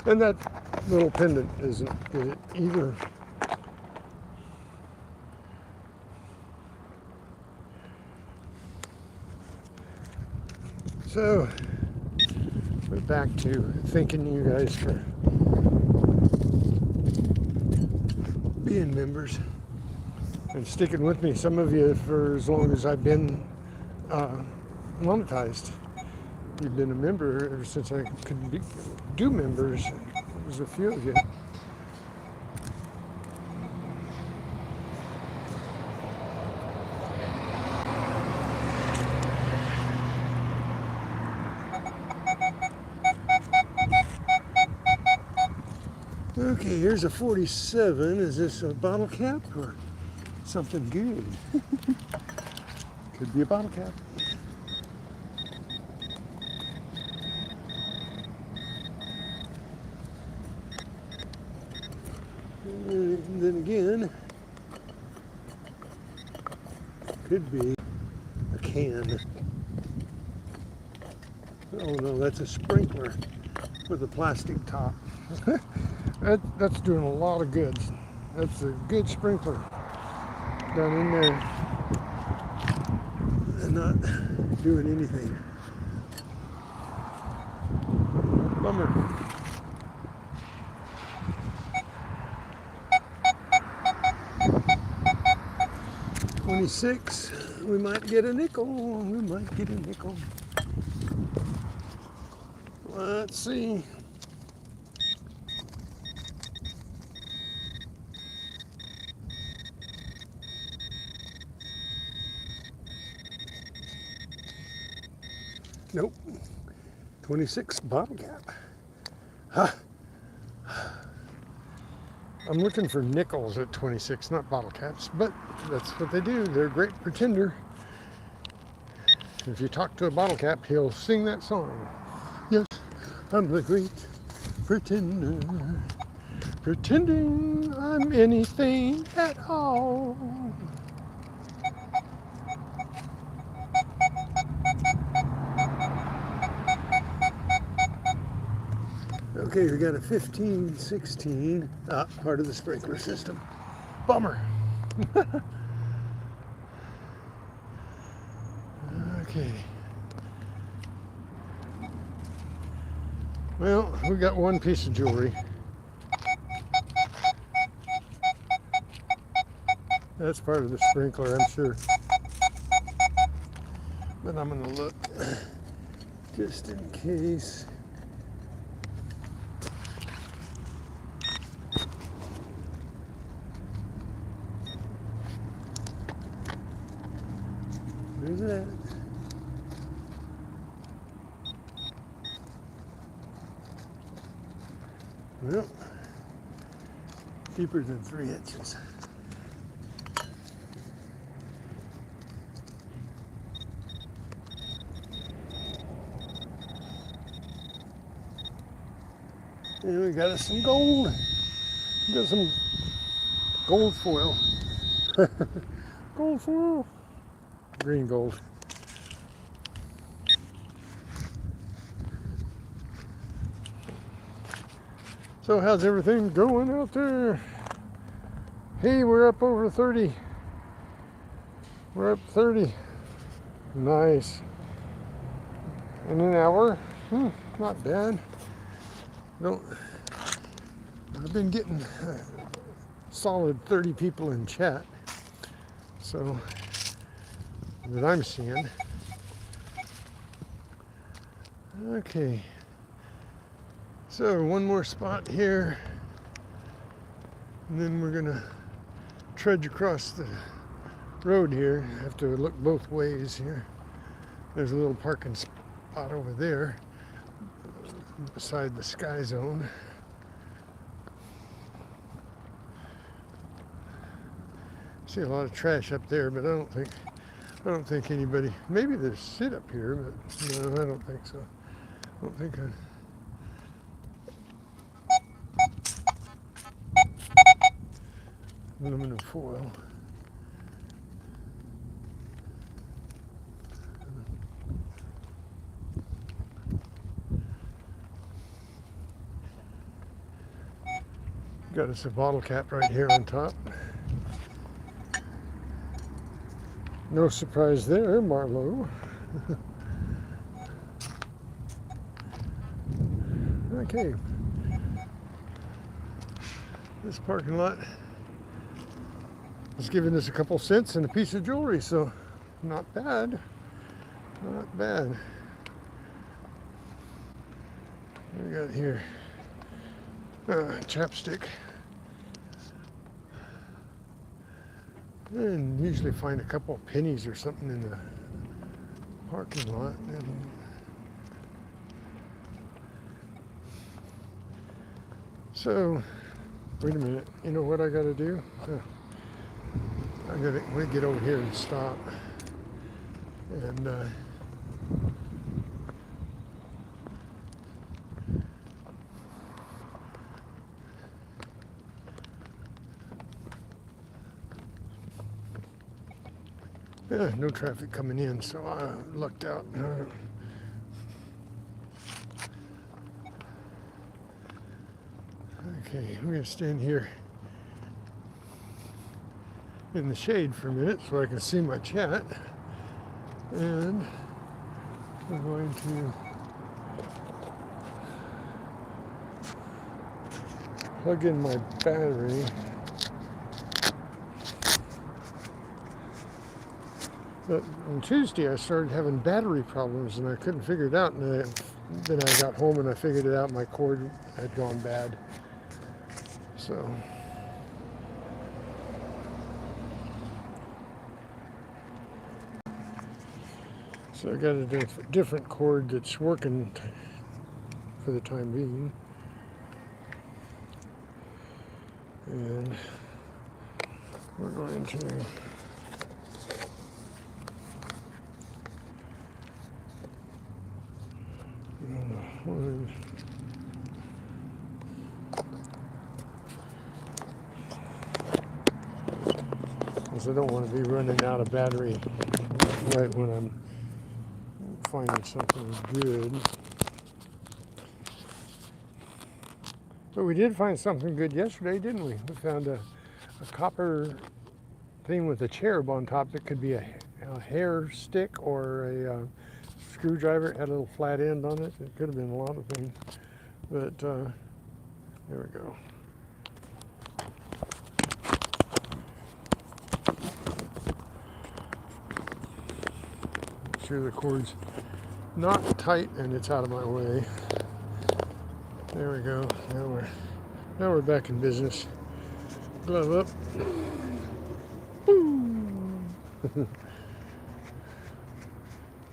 S1: And that little pendant isn't good either. So, we're back to thanking you guys for being members and sticking with me. Some of you for as long as I've been monetized. You've been a member ever since I could do members. There's a few of you. Okay, here's a 47. Is this a bottle cap or something good? Could be a bottle cap. And then again, could be a can. Oh no, that's a sprinkler with a plastic top. That's doing a lot of good. That's a good sprinkler down in there and not doing anything. Bummer. $26. We might get a nickel. We might get a nickel. Let's see. Nope. 26 bottle cap. Huh. I'm looking for nickels at 26, not bottle caps, but that's what they do. They're a great pretender. If you talk to a bottle cap, he'll sing that song. Yes, I'm the great pretender, pretending I'm anything at all. Okay, we got a 15, 16, part of the sprinkler system. Bummer. Okay. Well, we got one piece of jewelry. That's part of the sprinkler, I'm sure. But I'm gonna look just in case. Where's it at? Well, deeper than 3 inches. And we got us some gold. We got some gold foil. Gold foil. Green gold. So how's everything going out there? Hey, we're up over 30. We're up 30. Nice. In an hour. Not bad. I've been getting a solid 30 people in chat. So that I'm seeing. Okay. So one more spot here, and then we're gonna trudge across the road here. Have to look both ways here. There's a little parking spot over there beside the sky zone. See a lot of trash up there, but I don't think anybody. Maybe there's sit up here, but no, I don't think so. I don't think aluminum foil. Got us a bottle cap right here on top. No surprise there, Marlowe. Okay. This parking lot is giving us a couple cents and a piece of jewelry, so not bad. Not bad. What we got here? Chapstick. And usually find a couple of pennies or something in the parking lot. And so, wait a minute. You know what I got to do? I'm going to get over here and stop. And yeah, no traffic coming in, so I lucked out. Okay, we're going to stand here in the shade for a minute so I can see my chat. And we're going to plug in my battery. But on Tuesday I started having battery problems and I couldn't figure it out, and then I got home and I figured it out. My cord had gone bad. So I got a different cord that's working for the time being. And we're going to because I don't want to be running out of battery right when I'm finding something good. But we did find something good yesterday, didn't we? We found a copper thing with a cherub on top that could be a hair stick or a screwdriver. It had a little flat end on it. It could have been a lot of things. But there we go. Make sure the cord's not tight and it's out of my way. There we go. Now we're back in business. Glove up.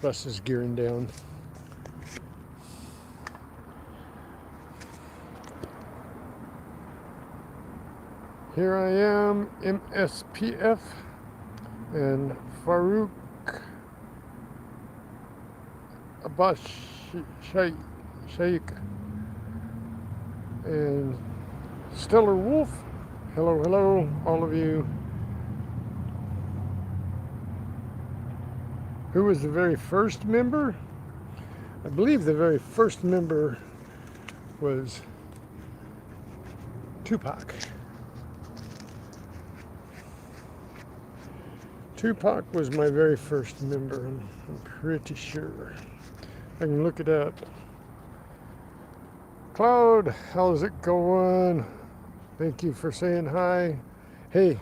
S1: Bus is gearing down. Here I am, MSPF and Farouk Abbas Sheikh and Stellar Wolf. Hello, hello, all of you. Who was the very first member? I believe the very first member was Tupac. Tupac was my very first member, I'm pretty sure. I can look it up. Cloud, how's it going? Thank you for saying hi. Hey,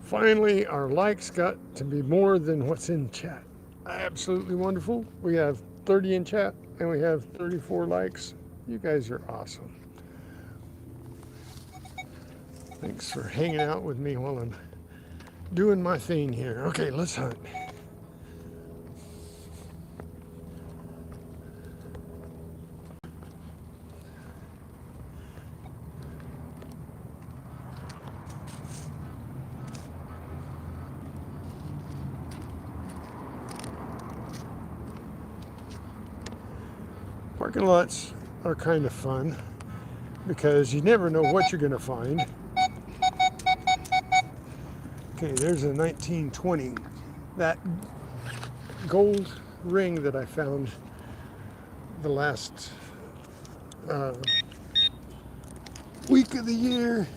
S1: finally our likes got to be more than what's in chat. Absolutely wonderful. We have 30 in chat and we have 34 likes. You guys are awesome. Thanks for hanging out with me while I'm doing my thing here. Okay, let's hunt. Parking lots are kind of fun because you never know what you're going to find. Okay, there's a 1920. That gold ring that I found the last week of the year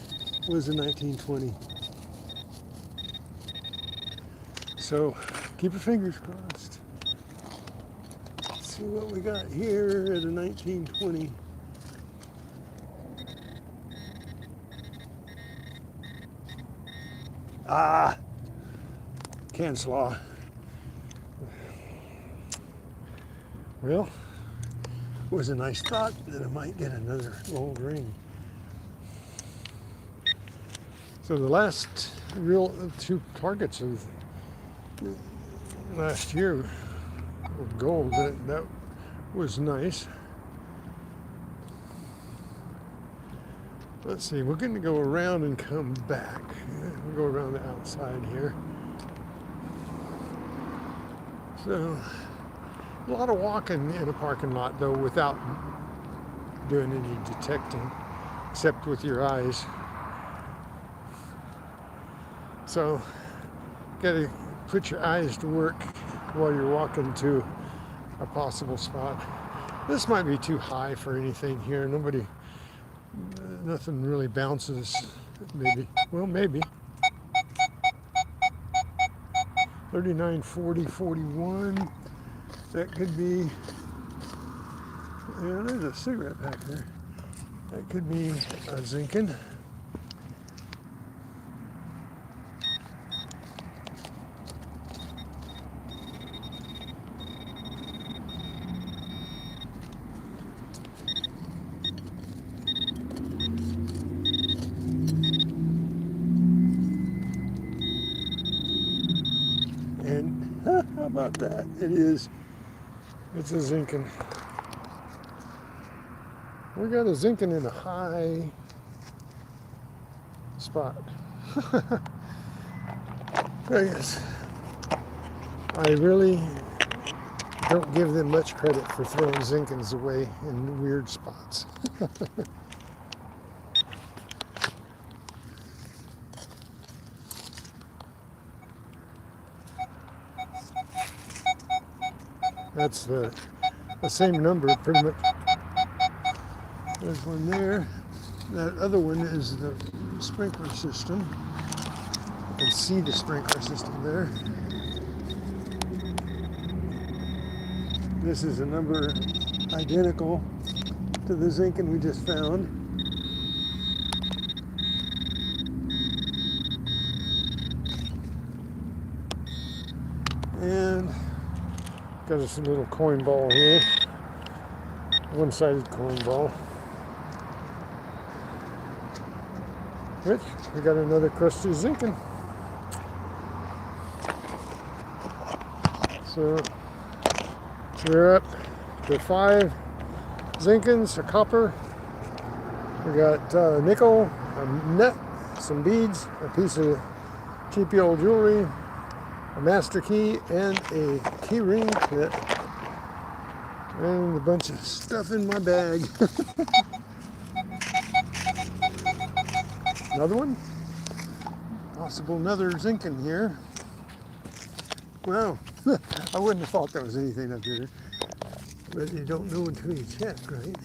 S1: was a 1920. So keep your fingers crossed. Let's see what we got here at a 1920. Ah, can slaw. Well, it was a nice thought that I might get another gold ring. So the last real two targets of last year of gold, that was nice. Let's see, we're going to go around and come back. We'll go around the outside here. So, a lot of walking in a parking lot, though, without doing any detecting, except with your eyes. So, gotta put your eyes to work while you're walking to a possible spot. This might be too high for anything here. Nothing really bounces. Maybe. Well, maybe. 39, 40, 41. That could be. Yeah, there's a cigarette pack there. That could be a Zinkin. And how about that? It's a Zinkin. We got a Zinkin in a high spot. I guess I really don't give them much credit for throwing Zinkins away in weird spots. That's the same number, pretty much. There's one there. That other one is the sprinkler system. You can see the sprinkler system there. This is a number identical to the zinc we just found. And got us a little coin ball here. One-sided coin ball. Which we got another crusty zinc. So we're up to 5 zincans, a copper. We got nickel, a nut, some beads, a piece of cheapy old jewelry, a master key, and a key ring clip, and a bunch of stuff in my bag. Another one? Possible another zinc in here. Wow, I wouldn't have thought there was anything up here, but you don't know until you check, right?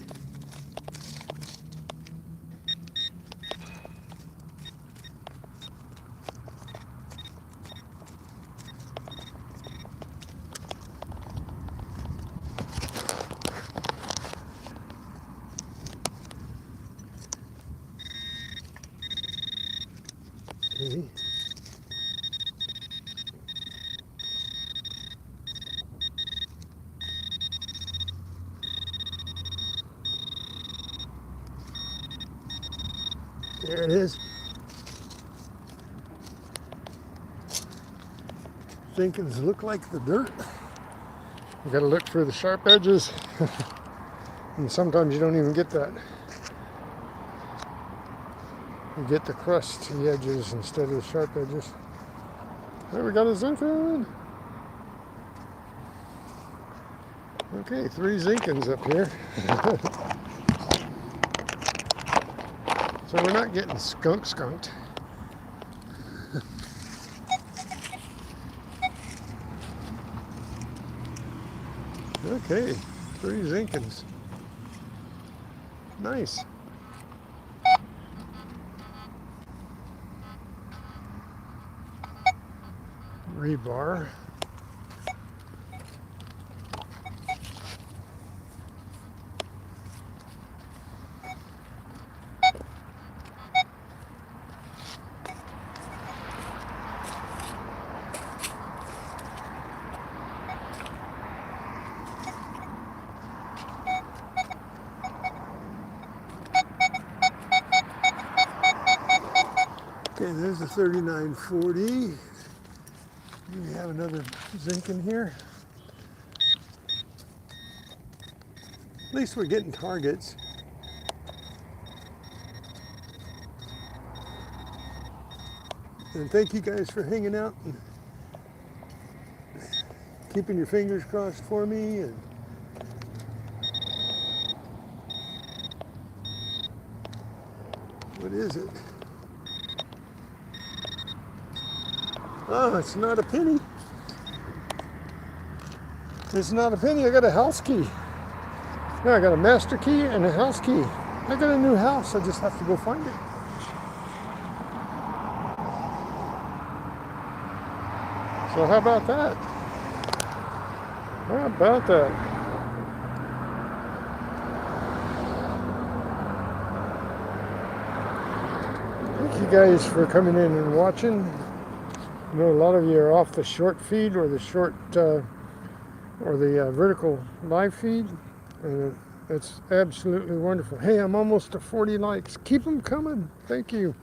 S1: Okay. There it is. Zincans look like the dirt. You gotta look for the sharp edges. And sometimes you don't even get that. You get the crusty edges instead of the sharp edges. There we got a zincan. Okay, 3 zincans up here. So we're not getting skunked. Okay, 3 zincans. Nice. Rebar. Okay, there's the 3940. We have another zinc in here. At least we're getting targets. And thank you guys for hanging out and keeping your fingers crossed for me. And what is it? Oh, it's not a penny. It's not a penny. I got a house key. Yeah, I got a master key and a house key. I got a new house. I just have to go find it. So how about that? How about that? Thank you guys for coming in and watching. I know a lot of you are off the short feed or the short or the vertical live feed, and it's absolutely wonderful. Hey, I'm almost to 40 likes. Keep them coming. Thank you.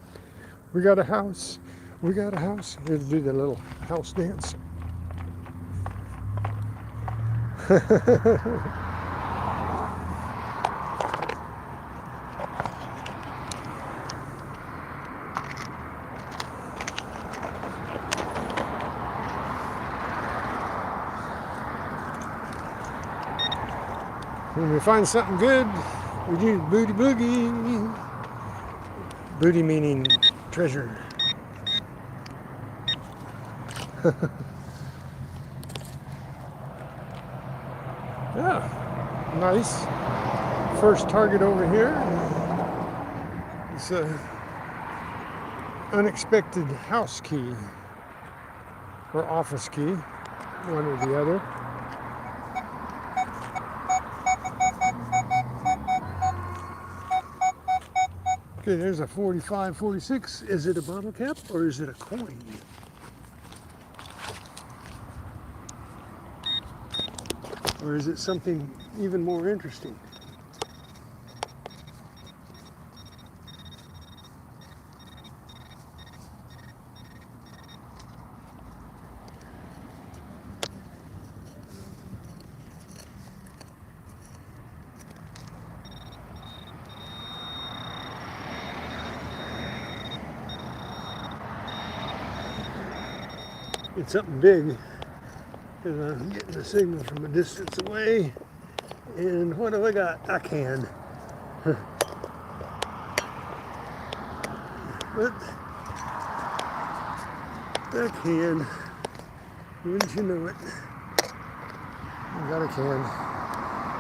S1: We got a house. We got a house. We'll do the little house dance. When we find something good, we do booty boogie. Booty meaning treasure. Yeah, nice. First target over here. It's a unexpected house key or office key, one or the other. Okay, there's a 45, 46. Is it a bottle cap or is it a coin? Or is it something even more interesting? It's something big because I'm getting a signal from a distance away. And what have I got? A can. But that can, wouldn't you know it? I got a can.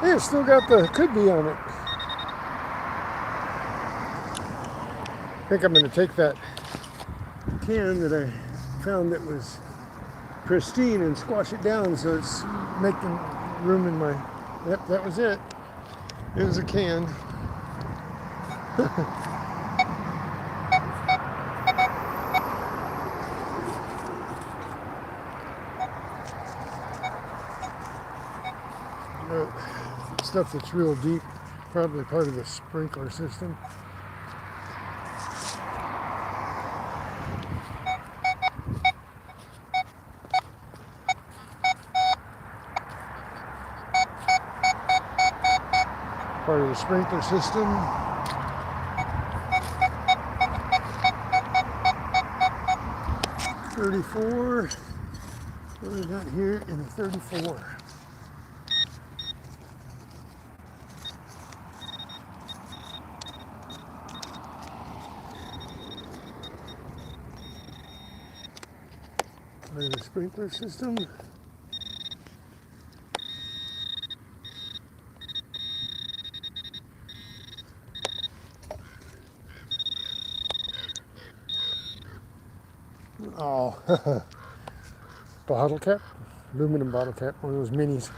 S1: Hey, it's still got the could be on it. I think I'm going to take that can that I found that was pristine and squash it down so it's making room in my... Yep, that was it. It was a can. Stuff that's real deep, probably part of the sprinkler system. Part of the sprinkler system. $34. What do we got here in the 34? Part of the sprinkler system. Oh, bottle cap, aluminum bottle cap, one of those minis.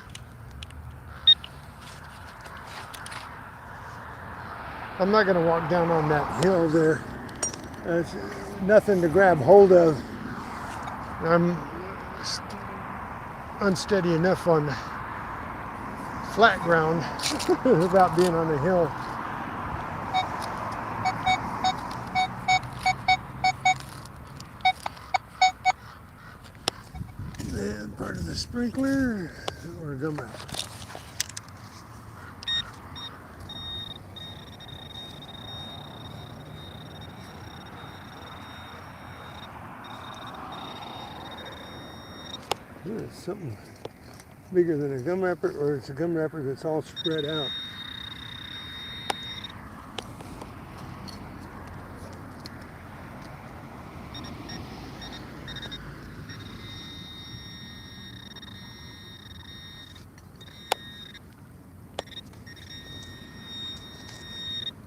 S1: I'm not going to walk down on that hill there. There's nothing to grab hold of. I'm unsteady enough on flat ground without being on a hill. And part of the sprinkler or gum wrap. It's something bigger than a gum wrapper, or it's a gum wrapper that's all spread out.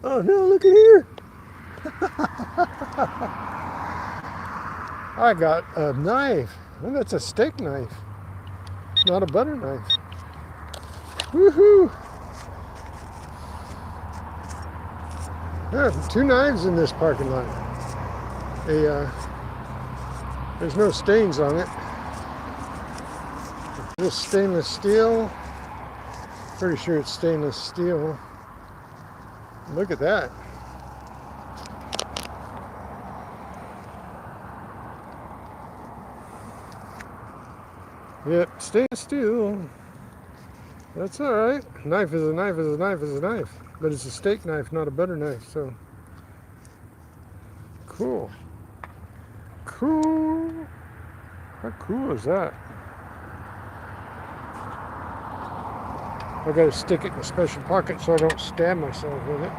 S1: Oh no, look at here! I got a knife. Oh, that's a steak knife, not a butter knife. Woohoo! Yeah, 2 knives in this parking lot. There's no stains on it. This stainless steel. Pretty sure it's stainless steel. Look at that. Yep, stainless steel. That's all right. Knife is a knife is a knife is a knife. But it's a steak knife, not a butter knife, so. Cool. Cool. How cool is that? I gotta stick it in a special pocket so I don't stab myself with it.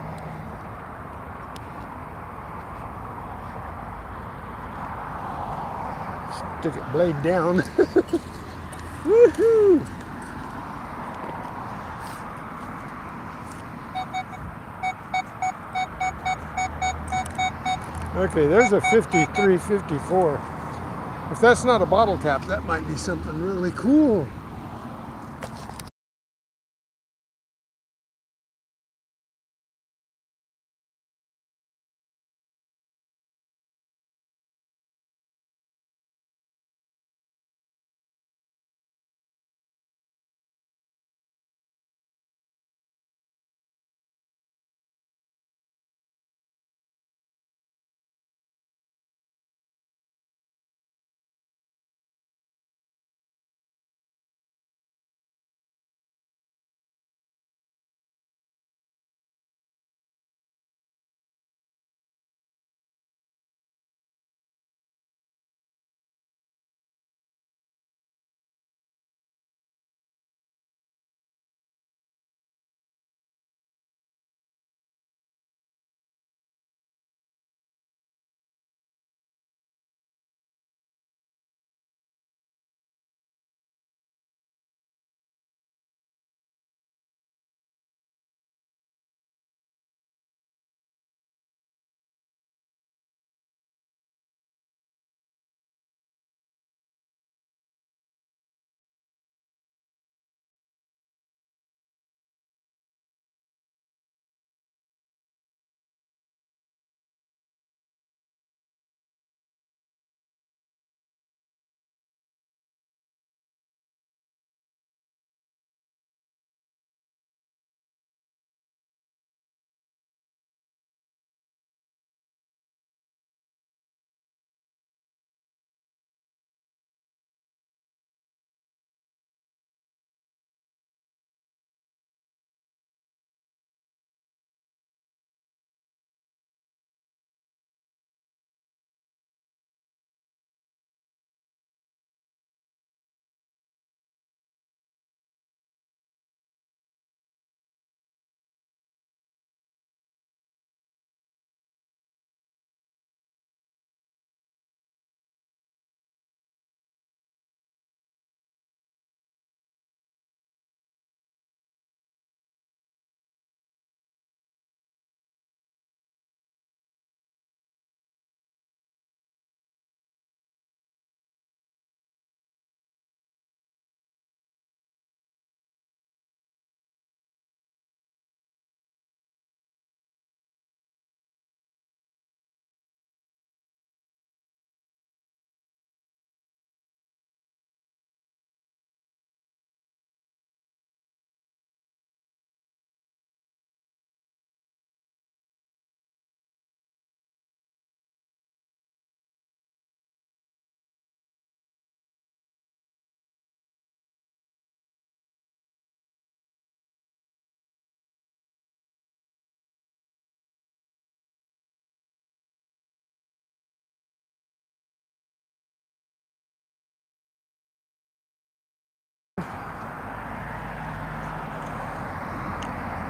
S1: Stick it blade down. Woohoo! Okay, there's a 53, 54. If that's not a bottle cap, that might be something really cool.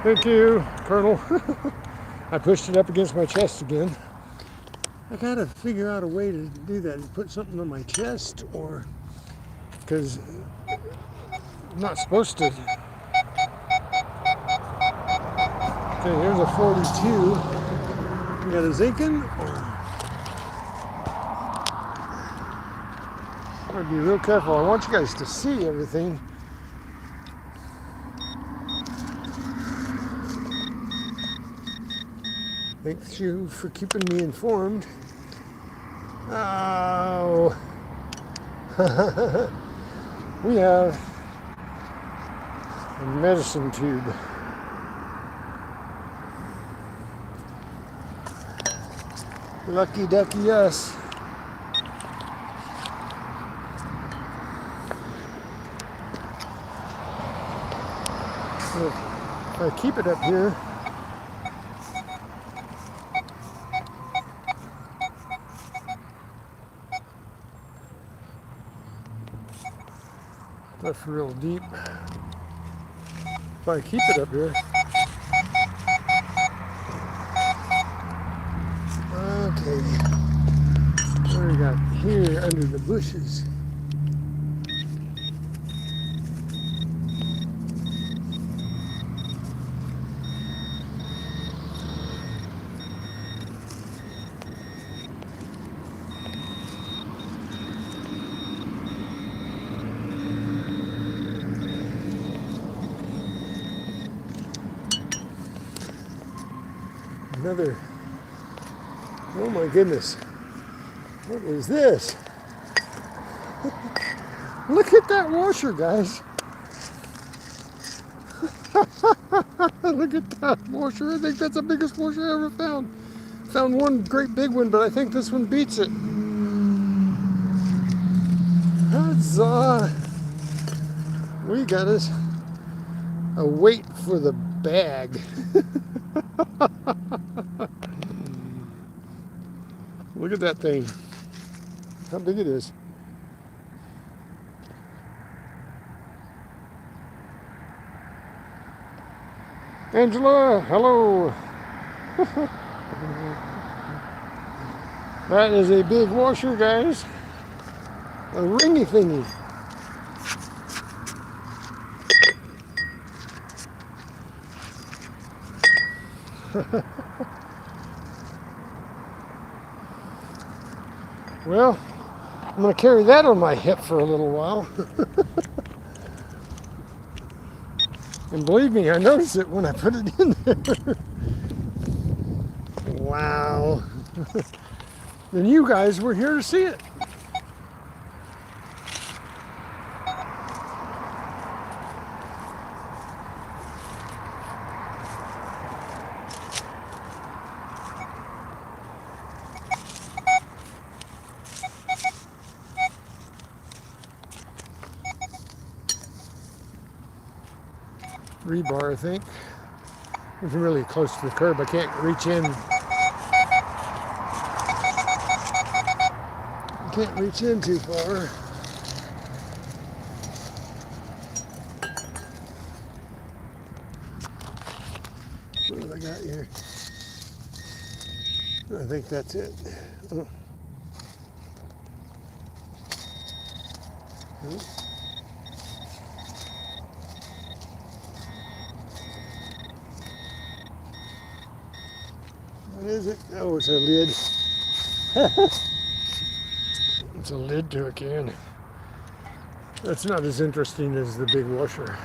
S1: Thank you, Colonel. I pushed it up against my chest again. I gotta figure out a way to do that. Put something on my chest, or because I'm not supposed to. Okay, here's a 42. You got a Zinkin, or I gotta be real careful. I want you guys to see everything. Thank you for keeping me informed. Oh, we have a medicine tube. Lucky ducky us. So if I keep it up here, that's real deep. If I keep it up here, okay. What do we got here under the bushes? another. Oh my goodness. What is this? Look at that washer, guys. Look at that washer. I think that's the biggest washer I ever found. Found one great big one, but I think this one beats it. Huzzah! We got us a weight for the bag. Look at that thing. How big it is. Angela, hello. That is a big washer, guys. A ringy thingy. Well, I'm going to carry that on my hip for a little while. And believe me, I noticed it when I put it in there. Wow. And you guys were here to see it. Rebar, I think. It's really close to the curb. I can't reach in. I can't reach in too far. What have I got here? I think that's it. Oh. What is it? Oh, it's a lid. It's a lid to a can. That's not as interesting as the big washer.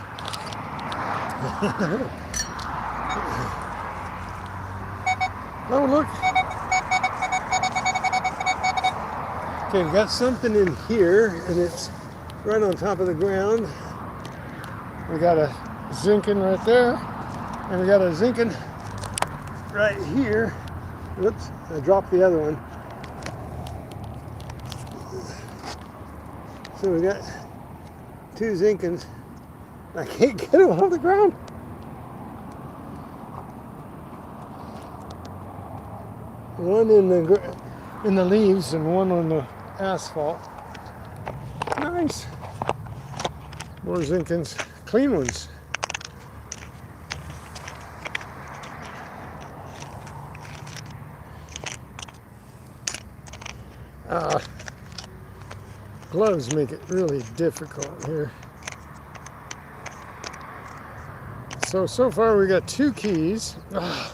S1: Oh, look. Okay, we got something in here, and it's right on top of the ground. We got a zinkin right there, and we got a zinkin right here. Whoops, I dropped the other one. So we got two zinkins. I can't get them off the ground. One in the leaves and one on the asphalt. Nice. More zinkins, clean ones. Gloves make it really difficult here. So far we got 2 keys. Ugh.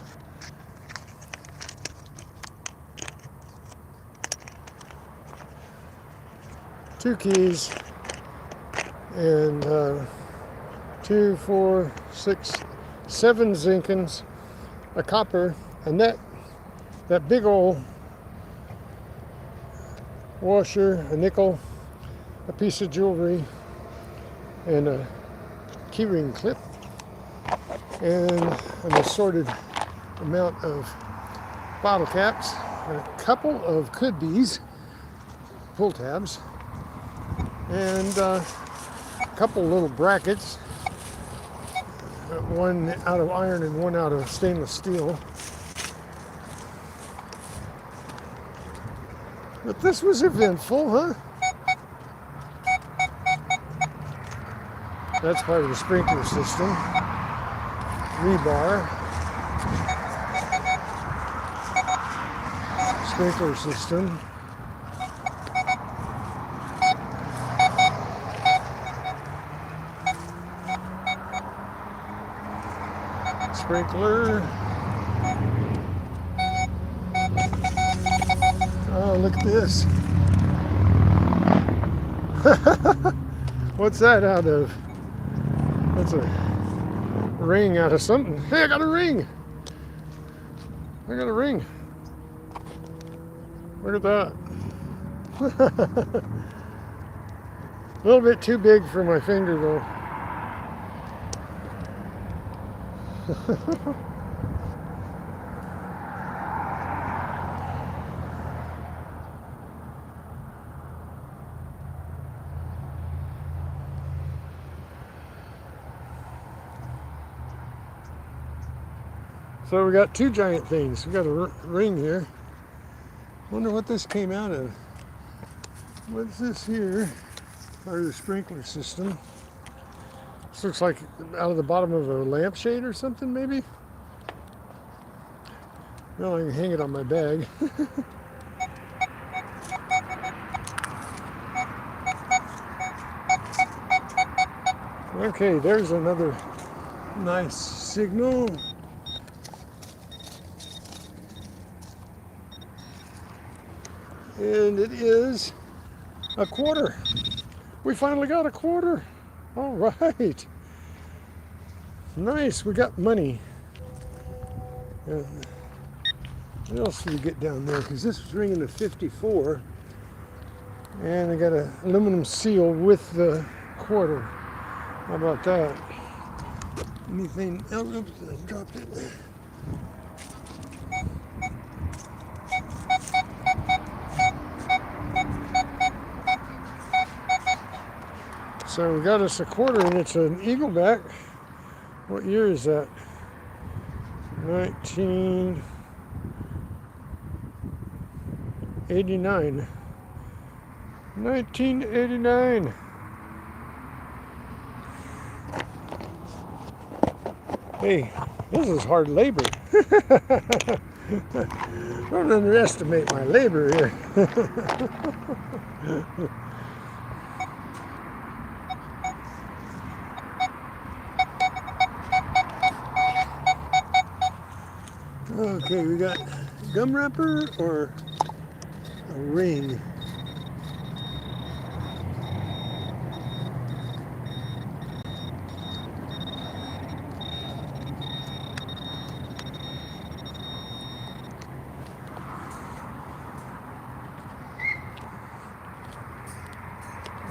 S1: 2 keys and 2, 4, 6, 7 zinkins, a copper, and that big old washer, a nickel, a piece of jewelry, and a keyring clip, and an assorted amount of bottle caps, and a couple of could-be's pull tabs, and a couple little brackets, one out of iron and one out of stainless steel. But this was eventful, huh? That's part of the sprinkler system. Rebar. Sprinkler system. Sprinkler. Oh, look at this. What's that out of? That's a ring out of something. Hey, I got a ring. I got a ring. Look at that. A little bit too big for my finger though. So we got two giant things. We got a ring here. Wonder what this came out of. What's this here? Part of the sprinkler system. This looks like out of the bottom of a lampshade or something, maybe? Well, I can hang it on my bag. Okay, there's another nice signal. And it is a quarter. We finally got a quarter. All right. Nice, we got money. What else do we get down there? Because this was ringing a 54. And I got an aluminum seal with the quarter. How about that? Anything else? Oops, I dropped it. So we got us a quarter, and it's an Eagleback. What year is that? 1989. 1989. Hey, this is hard labor. Don't underestimate my labor here. Okay, we got gum wrapper or a ring.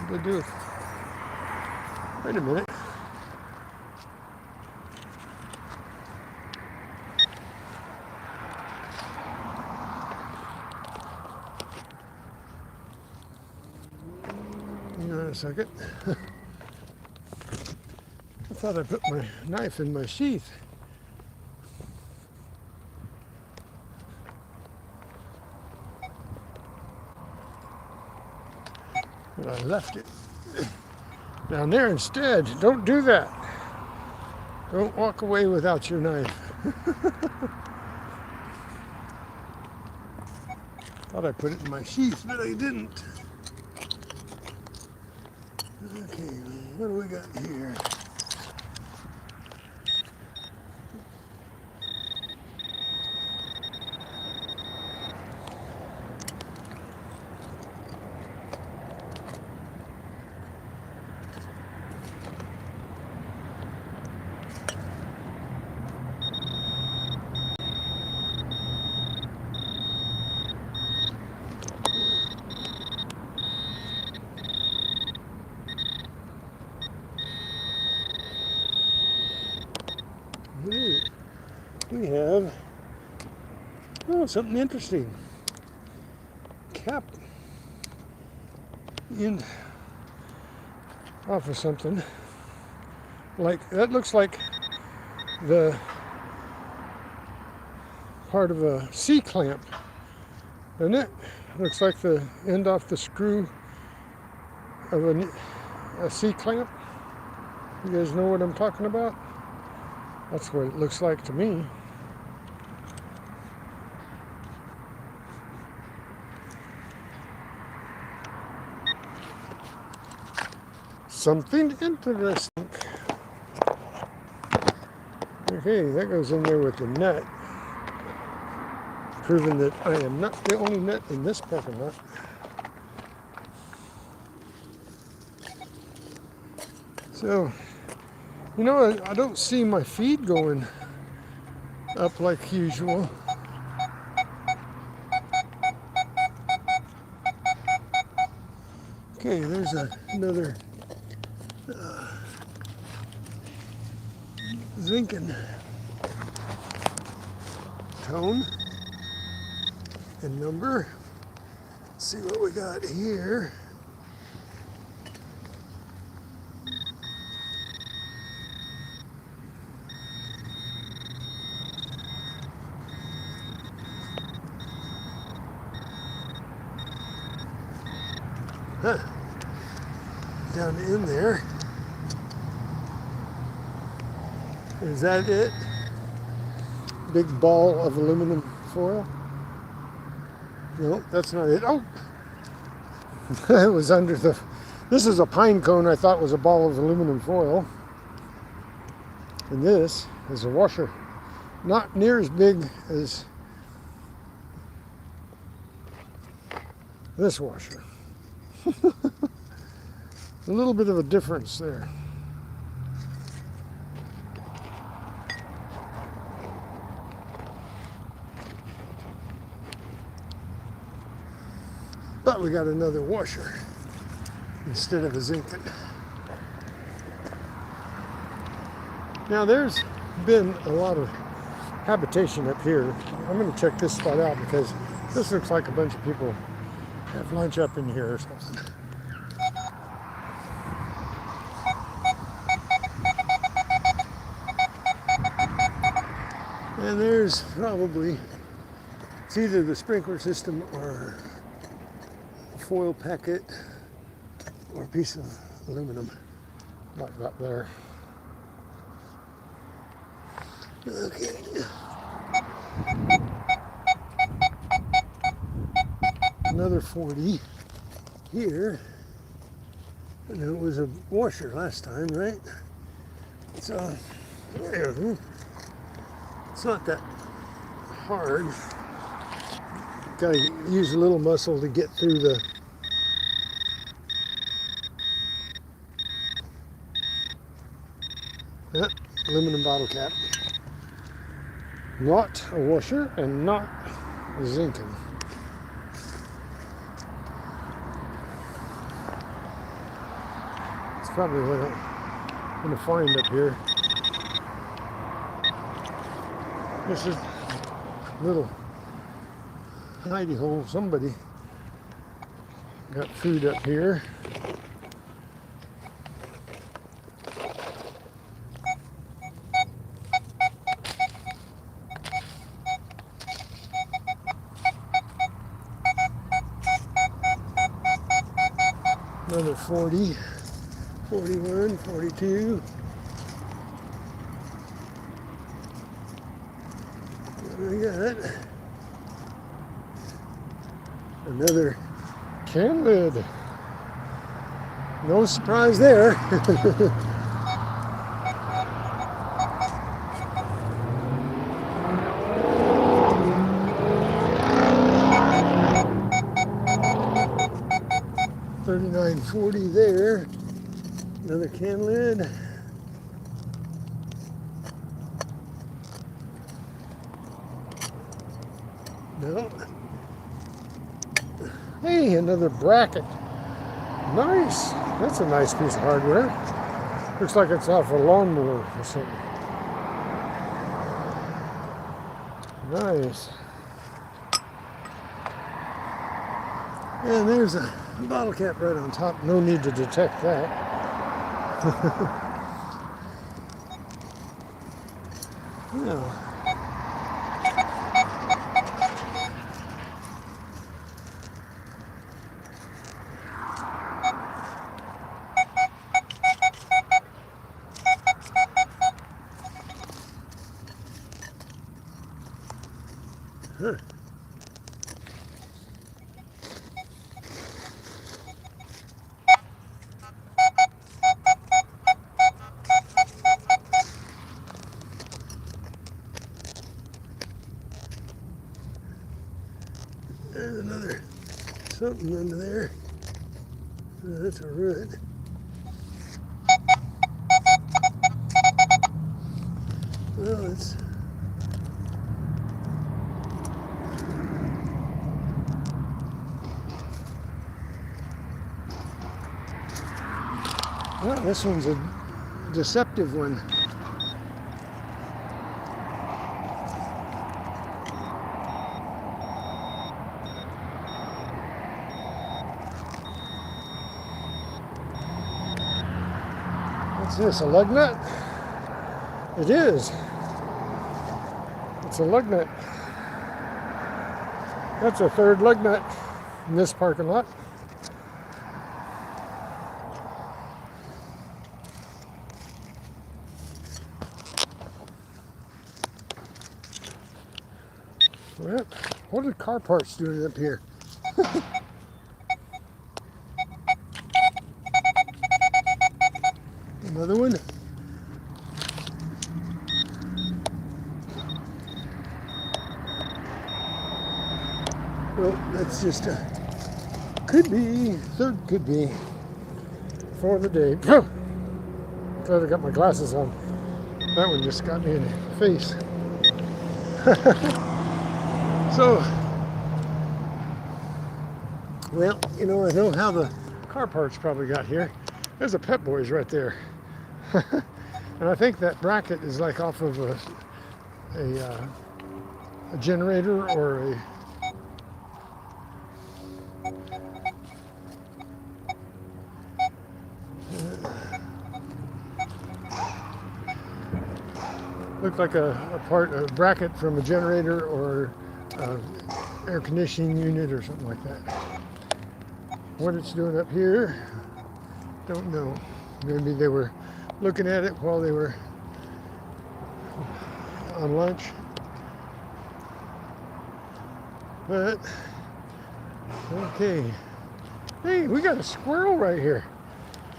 S1: What did I do? Wait a minute. Hang on a second. I thought I put my knife in my sheath. But I left it down there instead. Don't do that. Don't walk away without your knife. Thought I put it in my sheath, but I didn't. Okay, what do we got here? We have something interesting. Cap in off of something. Like that looks like the part of a C-clamp, doesn't it? Looks like the end off the screw of a C-clamp. You guys know what I'm talking about? That's what it looks like to me. Something interesting. Okay, that goes in there with the nut, proving that I am not the only nut in this parking lot. So, you know, I don't see my feed going up like usual. Okay, there's another zinc tone and number. Let's see what we got here. Huh. Down in there. Is that it? Big ball of aluminum foil? No, that's not it. Oh! It was under the... This is a pine cone I thought was a ball of aluminum foil. And this is a washer. Not near as big as this washer. A little bit of a difference there. But we got another washer instead of a zinc. Now there's been a lot of habitation up here. I'm going to check this spot out because this looks like a bunch of people have lunch up in here or something. And there's probably, it's either the sprinkler system or a foil packet or a piece of aluminum like that there. Okay. Another 40 here. And it was a washer last time, right? So, it's not that hard. Gotta use a little muscle to get through the aluminum bottle cap. Not a washer and not a zinc. It's probably what I'm going to find up here. This is a little hidey hole. Somebody got food up here. Another 40, 41, 42. We got another can lid. No surprise there. $39.40 there. Another can lid. No. Hey, another bracket. Nice. That's a nice piece of hardware. Looks like it's off a lawnmower or something. Nice. And there's a bottle cap right on top. No need to detect that. Now, there's another something under there. That's a root. Well, it's This one's a deceptive one. What's this, a lug nut? It is. It's a lug nut. That's a third lug nut in this parking lot. Well, what are car parts doing up here? Another one. Well, that's just a, could be, third could be for the day. Glad I got my glasses on. That one just got me in the face. So, well, you know, I know how the car parts probably got here. There's a Pep Boys right there. And I think that bracket is like off of a generator or a looked like a bracket from a generator or air conditioning unit or something like that. What it's doing up here, don't know. Maybe they were looking at it while they were on lunch. But, okay. Hey, we got a squirrel right here.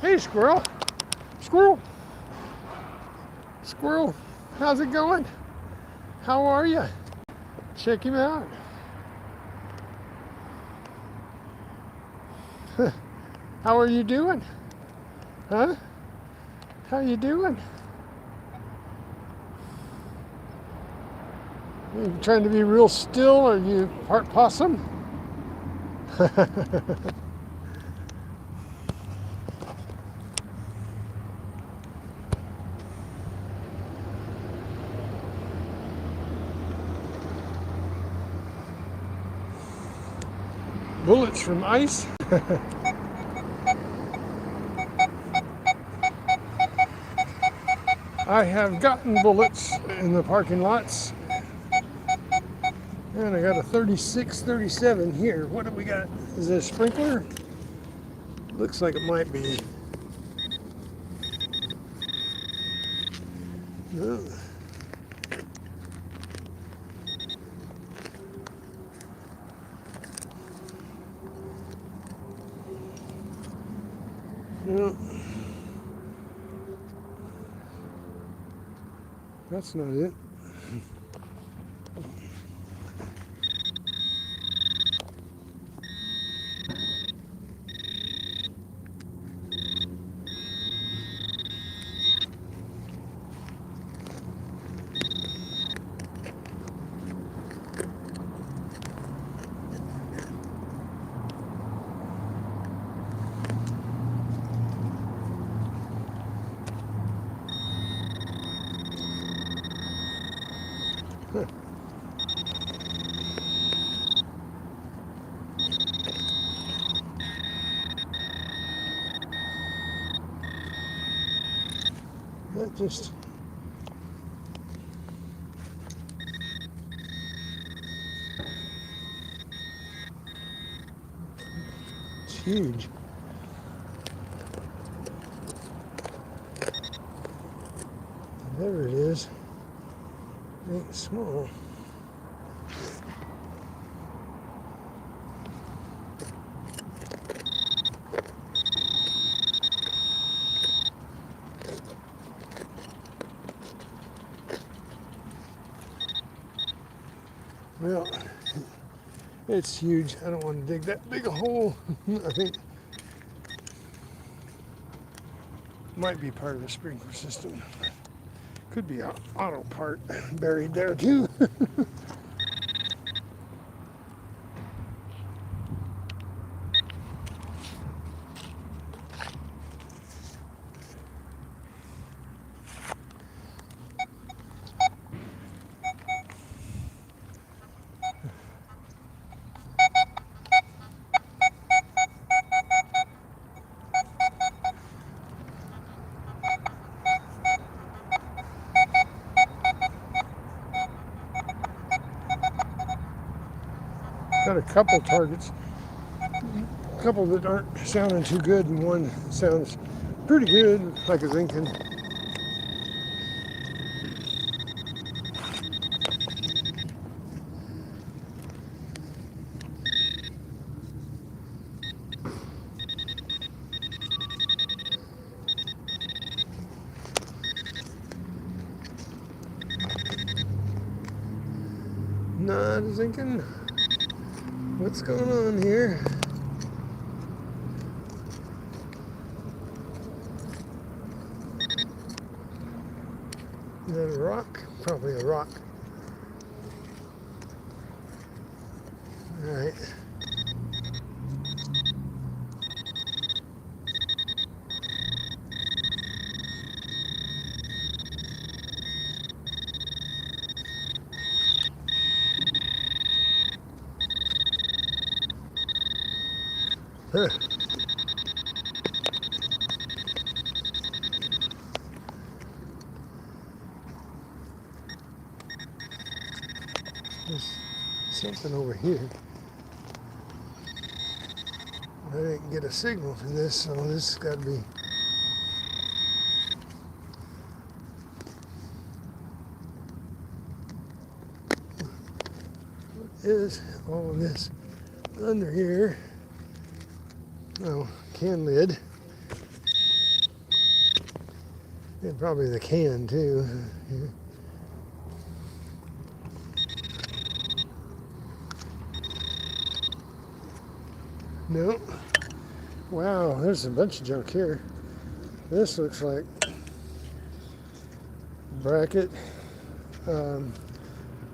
S1: Hey, squirrel. Squirrel. Squirrel, how's it going? How are you? Check him out. How are you doing? Huh? How you doing? You trying to be real still? Are you part possum? Bullets from ice. I have gotten bullets in the parking lots. And I got a 36, 37 here. What do we got? Is it a sprinkler? Looks like it might be. No. No. That's not it. That just it's huge. There it is. It ain't small. Well, it's huge. I don't want to dig that big a hole. I think might be part of the sprinkler system. Could be an auto part buried there too. got a couple targets, a couple that aren't sounding too good, and one sounds pretty good, like a Zinkin. Not a Zinkin. What's going on here? Is that a rock? Probably a rock. All right. Huh. There's something over here. I didn't get a signal from this, so this has got to be. What is all of this under here? Oh, can lid. And probably the can too. No. Wow, there's a bunch of junk here. This looks like bracket.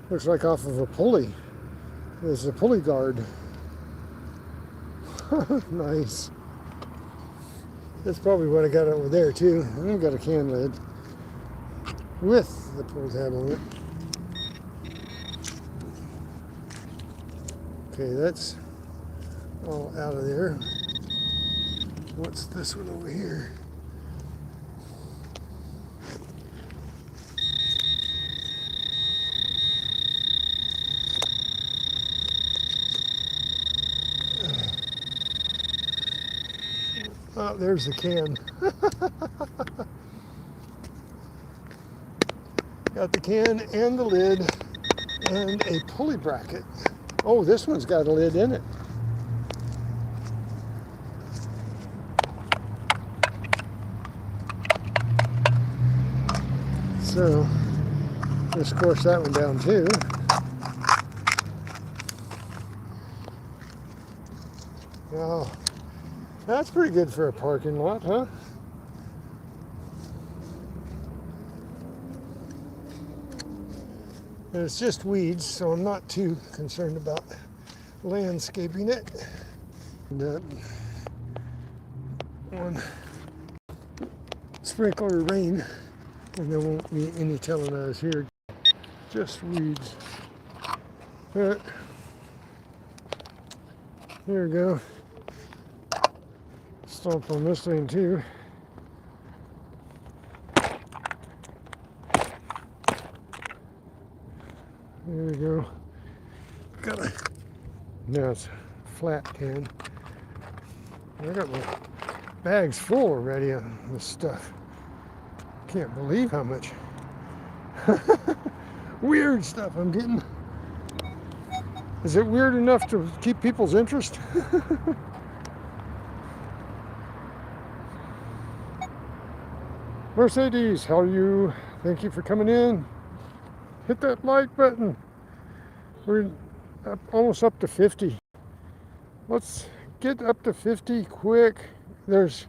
S1: Looks like off of a pulley. There's a pulley guard. Nice. That's probably what I got over there too. I've got a can lid with the pull tab on it. Okay, that's all out of there. What's this one over here? Oh, there's the can. Got the can and the lid and a pulley bracket. Oh, this one's got a lid in it. So, just squash that one down too. Wow, that's pretty good for a parking lot, huh? And it's just weeds, so I'm not too concerned about landscaping it. And one sprinkler of rain, and there won't be any telling us here. Just weeds. But here we go. Stomp on this thing too. There we go. Got a, now it's a flat can. I got my bags full already of this stuff. Can't believe how much weird stuff I'm getting. Is it weird enough to keep people's interest? Mercedes, how are you? Thank you for coming in. Hit that like button. We're almost up to 50. Let's get up to 50 quick. There's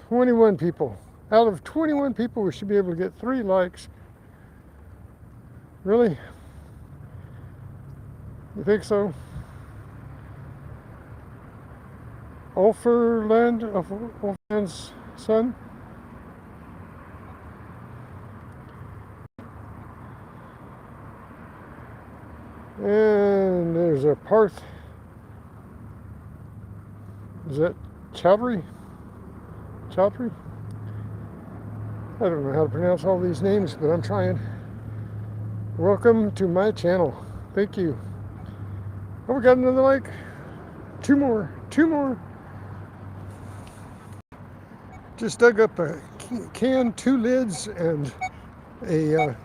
S1: 21 people. Out of 21 people, we should be able to get 3 likes. Really? You think so? Ulferland's son? And there's a Parth. Is that Chowdhury? Chowdhury? I don't know how to pronounce all these names, but I'm trying. Welcome to my channel. Thank you. Oh, we got another lake. Two more. Two more. Just dug up a can, two lids, and a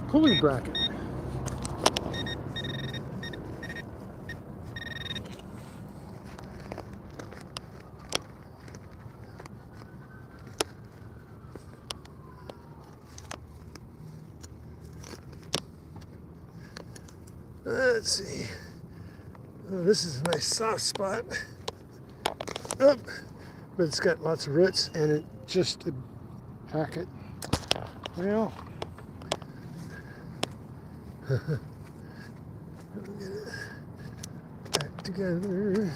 S1: pulley bracket. Let's see. Oh, this is a nice soft spot. Oh, but it's got lots of roots and it just to pack it. Well, get it back together.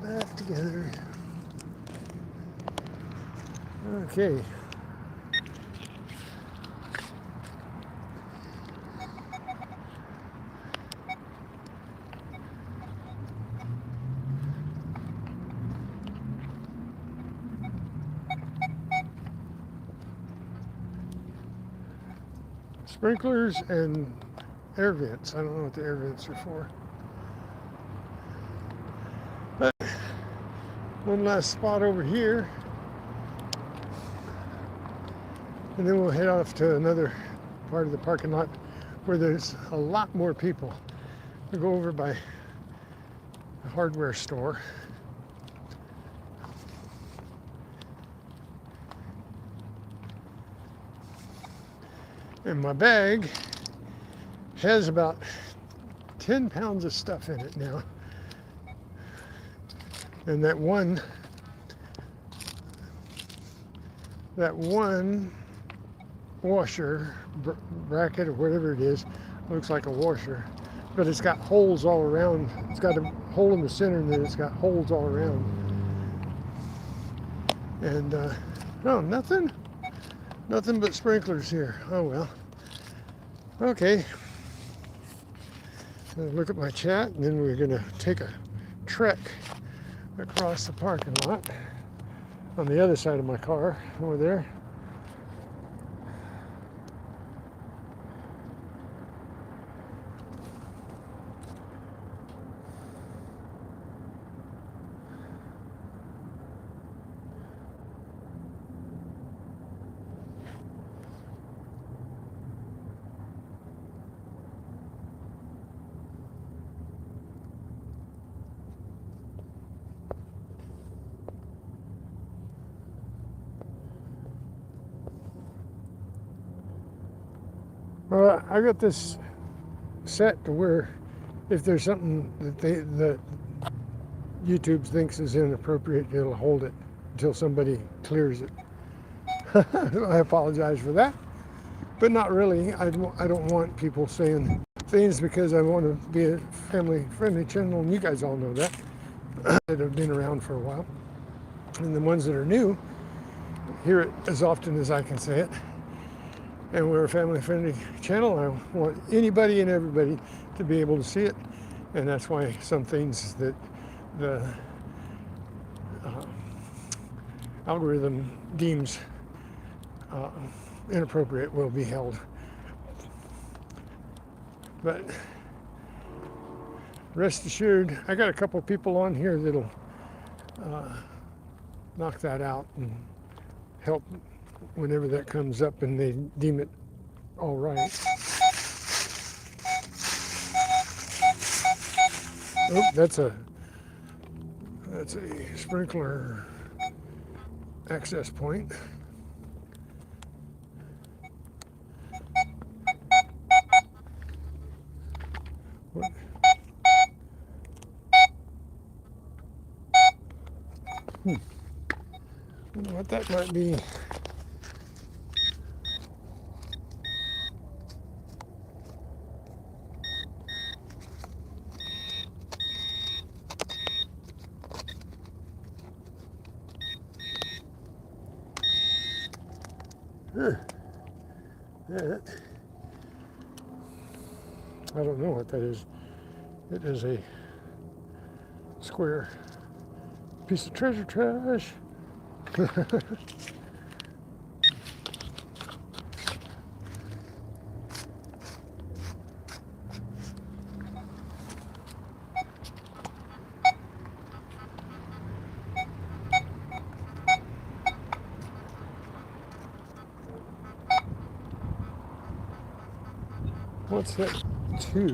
S1: Back together. Okay. Sprinklers and air vents. I don't know what the air vents are for. But one last spot over here. And then we'll head off to another part of the parking lot where there's a lot more people. We'll go over by the hardware store. And my bag has about 10 pounds of stuff in it now. And that one washer bracket or whatever it is looks like a washer, but it's got holes all around. It's got a hole in the center and then it's got holes all around. And no, nothing but sprinklers here. Oh well. Okay. So look at my chat, and then we're gonna take a trek across the parking lot on the other side of my car over there. Well, I got this set to where if there's something that YouTube thinks is inappropriate, it'll hold it until somebody clears it. I apologize for that, but not really. I don't want people saying things because I want to be a family-friendly channel, and you guys all know that that have been around for a while. And the ones that are new hear it as often as I can say it. And we're a family-friendly channel. I want anybody and everybody to be able to see it, and that's why some things that the algorithm deems inappropriate will be held. But rest assured, I got a couple people on here that'll knock that out and help whenever that comes up and they deem it all right. Oh, that's a sprinkler access point. What? I wonder what that might be. That, I don't know what that is. It is a square piece of treasure trash. What's that? 2.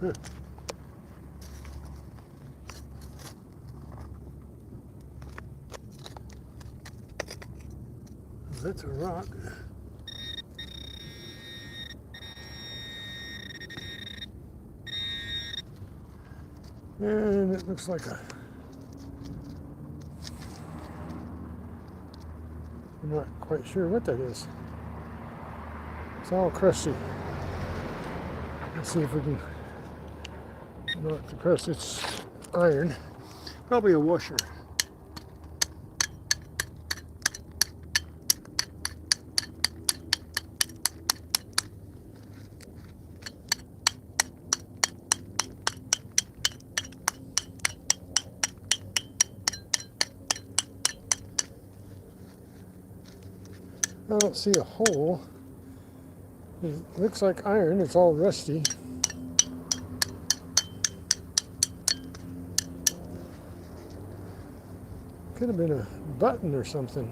S1: Huh. That's a rock. And it looks like I'm not quite sure what that is. It's all crusty. Let's see if we can knock the crust. It's iron. Probably a washer. I don't see a hole. It looks like iron. It's all rusty. Could have been a button or something.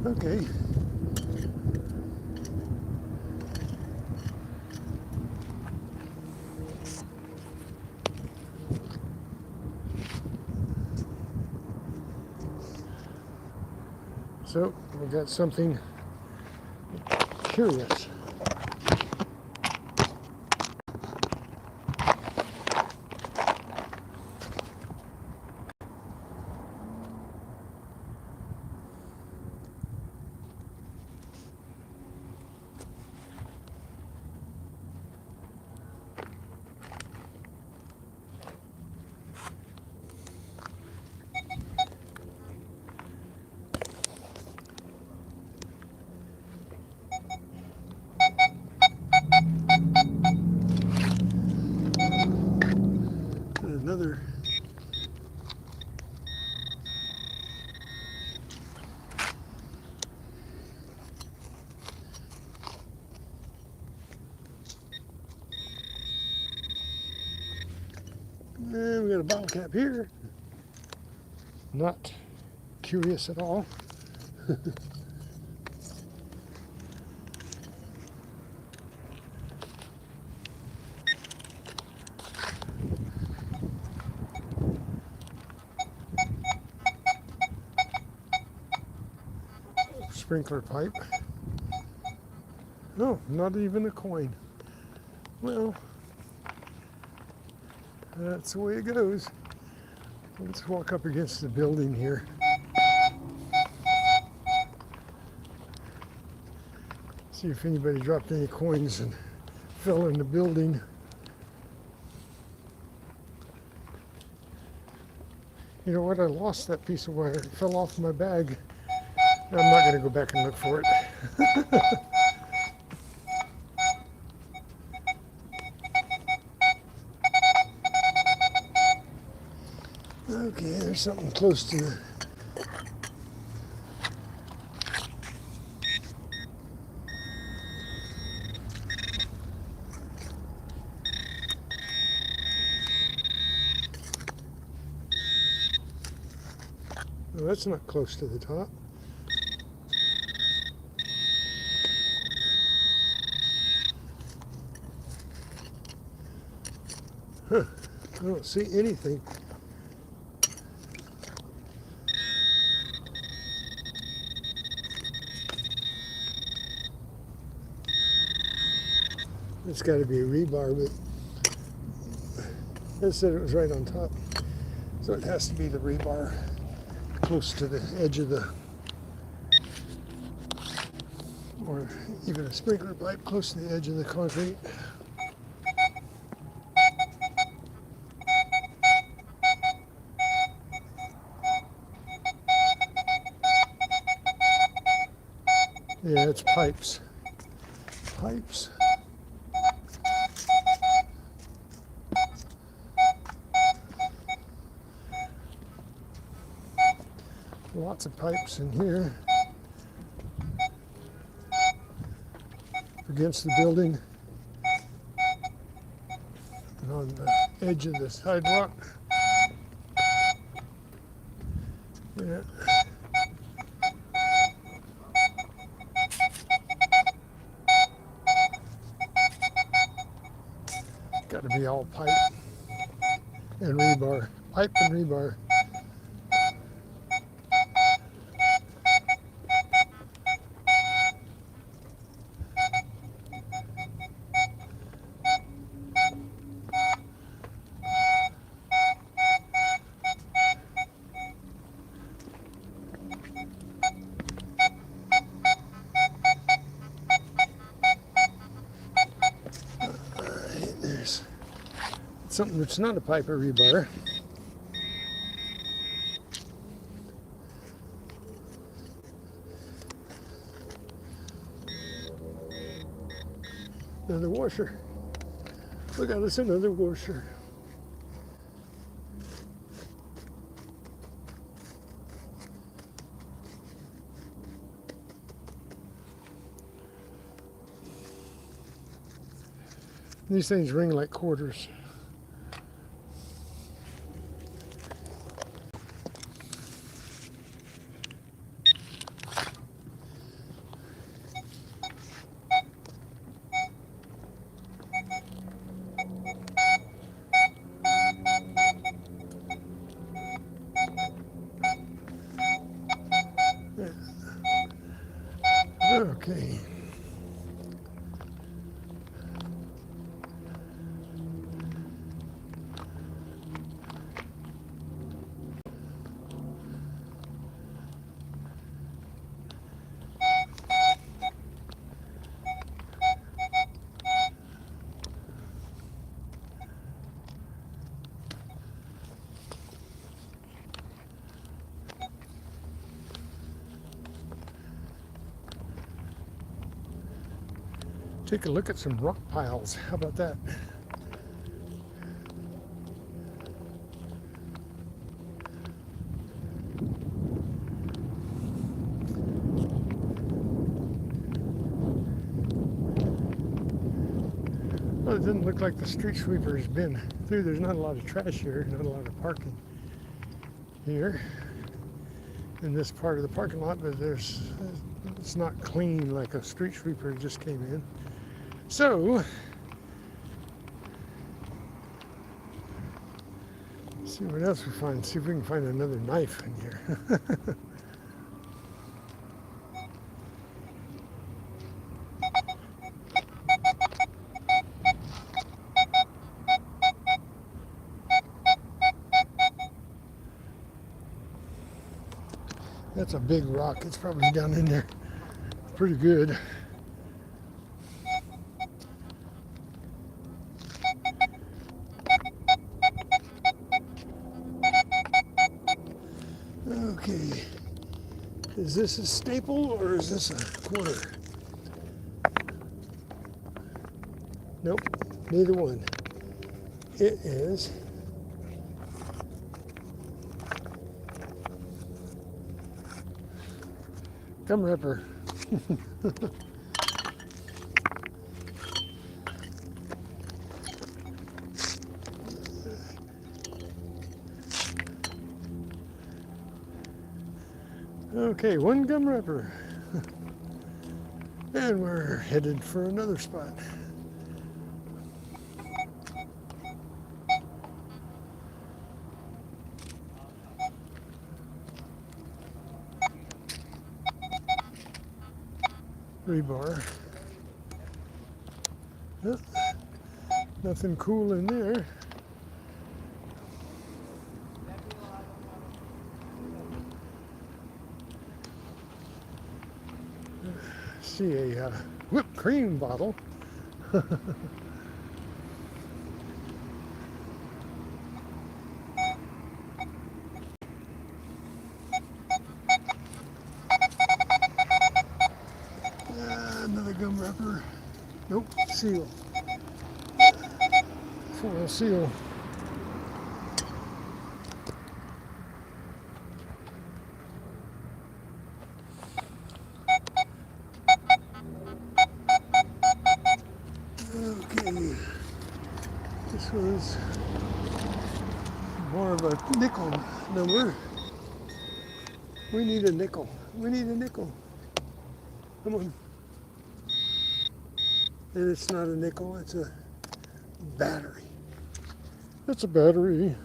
S1: Okay. So we got something curious. Another and we got a bottle cap here. Not curious at all. Sprinkler pipe. No, not even a coin. Well, that's the way it goes. Let's walk up against the building here. See if anybody dropped any coins and fell in the building. You know what? I lost that piece of wire. It fell off my bag. I'm not going to go back and look for it. Okay, there's something close to the... No, that's not close to the top. Huh, I don't see anything. It's got to be a rebar, but it said it was right on top. So it has to be the rebar close to the edge of the, or even a sprinkler pipe close to the edge of the concrete. Yeah, it's pipes. Pipes. Lots of pipes in here. against the building and on the edge of the sidewalk. Yeah. Got to be all pipe and rebar. Pipe and rebar. There's something that's not a pipe or rebar. Another washer. Look at this, another washer. These things ring like quarters. Okay. Take a look at some rock piles. How about that? Well, it doesn't look like the street sweeper has been through. There's not a lot of trash here, not a lot of parking here in this part of the parking lot, but it's not clean like a street sweeper just came in. So, see what else we find. See if we can find another knife in here. That's a big rock. It's probably down in there. Pretty good. Okay. Is this a staple or is this a quarter? Nope, neither one. It is gum wrapper. Okay, one gum wrapper. And we're headed for another spot. Rebar. Oh, nothing cool in there. See a whipped cream bottle. Another gum wrapper. Nope, seal. Foil seal. Okay. This was more of a nickel number. We need a nickel. We need a nickel. Come on. And it's not a nickel, it's a battery. It's a battery.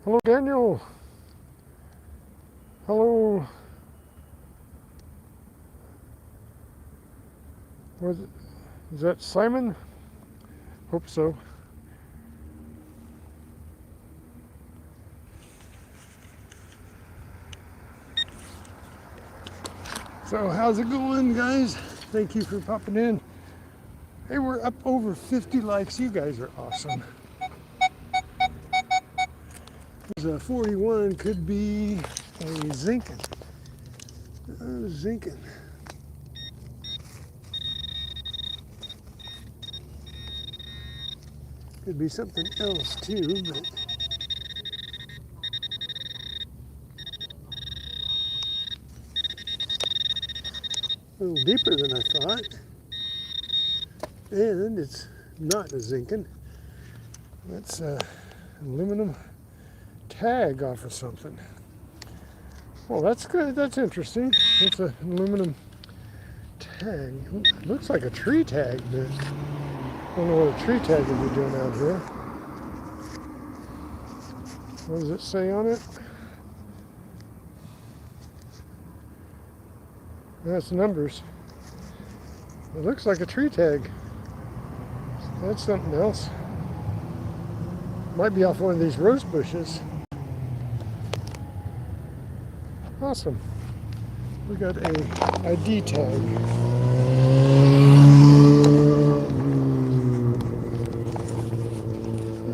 S1: Hello, Daniel. Hello. Is that Simon? Hope so. So how's it going, guys? Thank you for popping in. Hey, we're up over 50 likes. You guys are awesome. There's a 41, could be a Zinken. Zinken. Could be something else too, but a little deeper than I thought. And it's not a Zinken. That's an aluminum tag off of something. Well, that's good. That's interesting. It's an aluminum tag. Looks like a tree tag, but I don't know what a tree tag would be doing out here. What does it say on it? That's numbers. It looks like a tree tag. That's something else. Might be off one of these rose bushes. Awesome. We got a ID tag.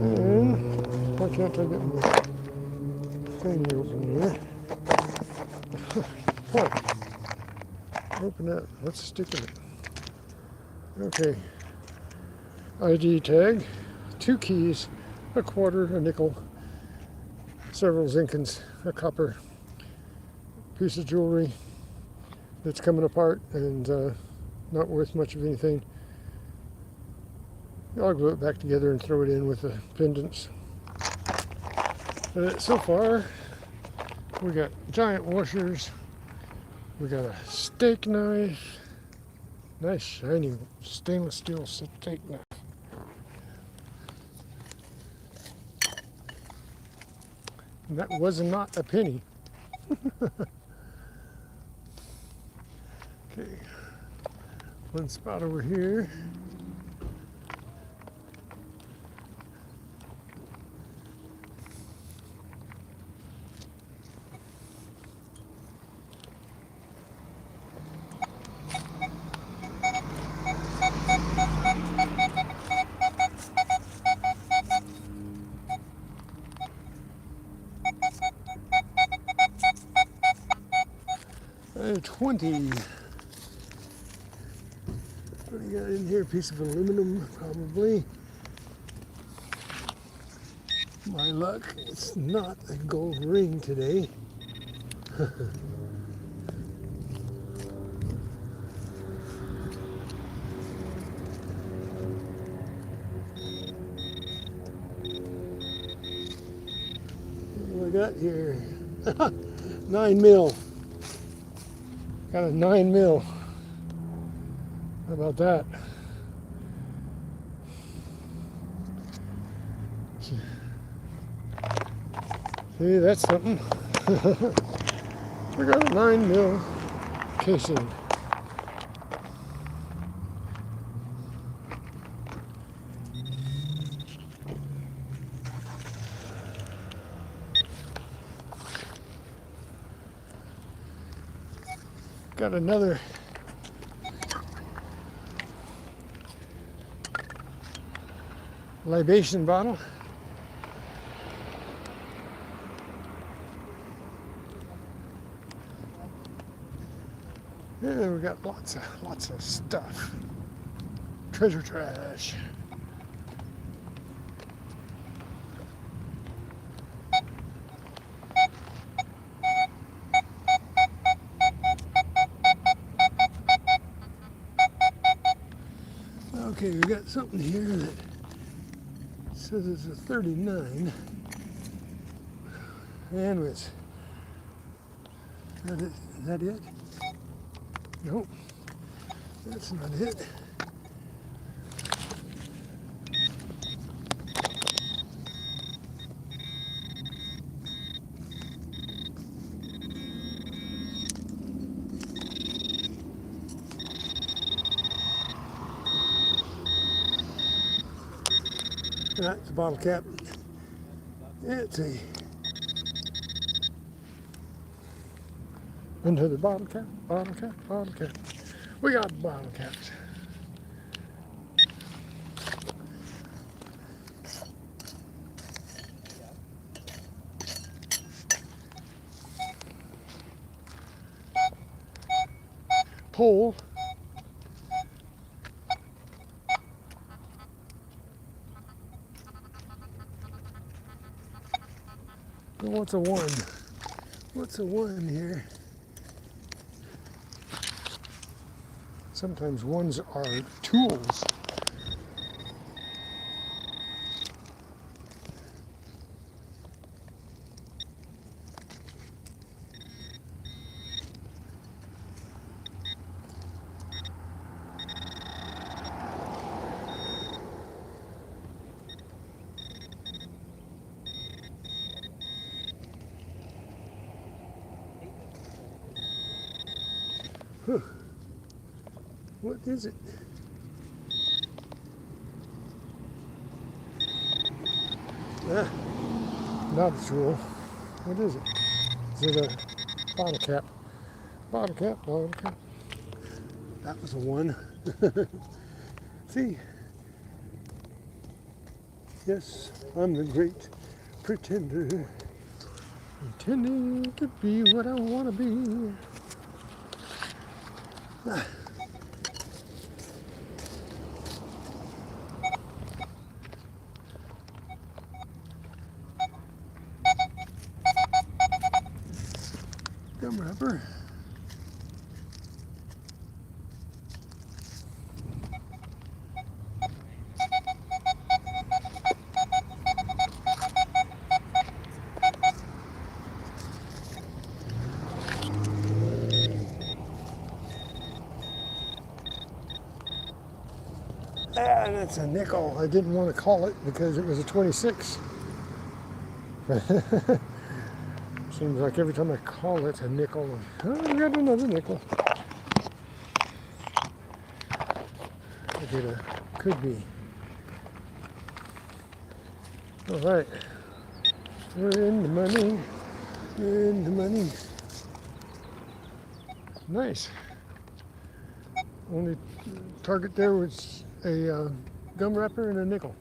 S1: And why can't I get my thing open here? Oh, open that. Let's stick in it. Okay. ID tag. 2 keys, a quarter, a nickel, several Zinkens, a copper piece of jewelry that's coming apart and not worth much of anything. I'll glue it back together and throw it in with the pendants. So far, we got giant washers, we got a steak knife, nice shiny stainless steel steak knife. And that was not a penny. Okay, one spot over here. A 20. What do you got in here? A piece of aluminum, probably. My luck, it's not a gold ring today. What do I got here? 9 mil. Got a 9 mil. How about that? See, that's something. We got a 9 mil casing. Got another libation bottle. Yeah, we got lots of stuff. Treasure trash. Okay, we got something here that says it's a 39. And it's, is that it? Nope, that's not it. That's a bottle cap. It's a another bottle cap, bottle cap, bottle cap. We got bottle caps. Pole. What's a one? What's a one here? Sometimes ones are tools. Huh. What is it? Ah, not a tool. What is it? Is it a bottle cap? Bottle cap, bottle cap. That was a one. See? Yes, I'm the great pretender. Pretending to be what I want to be. Ah. Gum wrapper. Ah, that's a nickel. I didn't want to call it because it was a 26. Seems like every time I call it a nickel, oh, I got another nickel. I get a, could be. All right, we're in the money. We're in the money. Nice. Only target there was a gum wrapper and a nickel.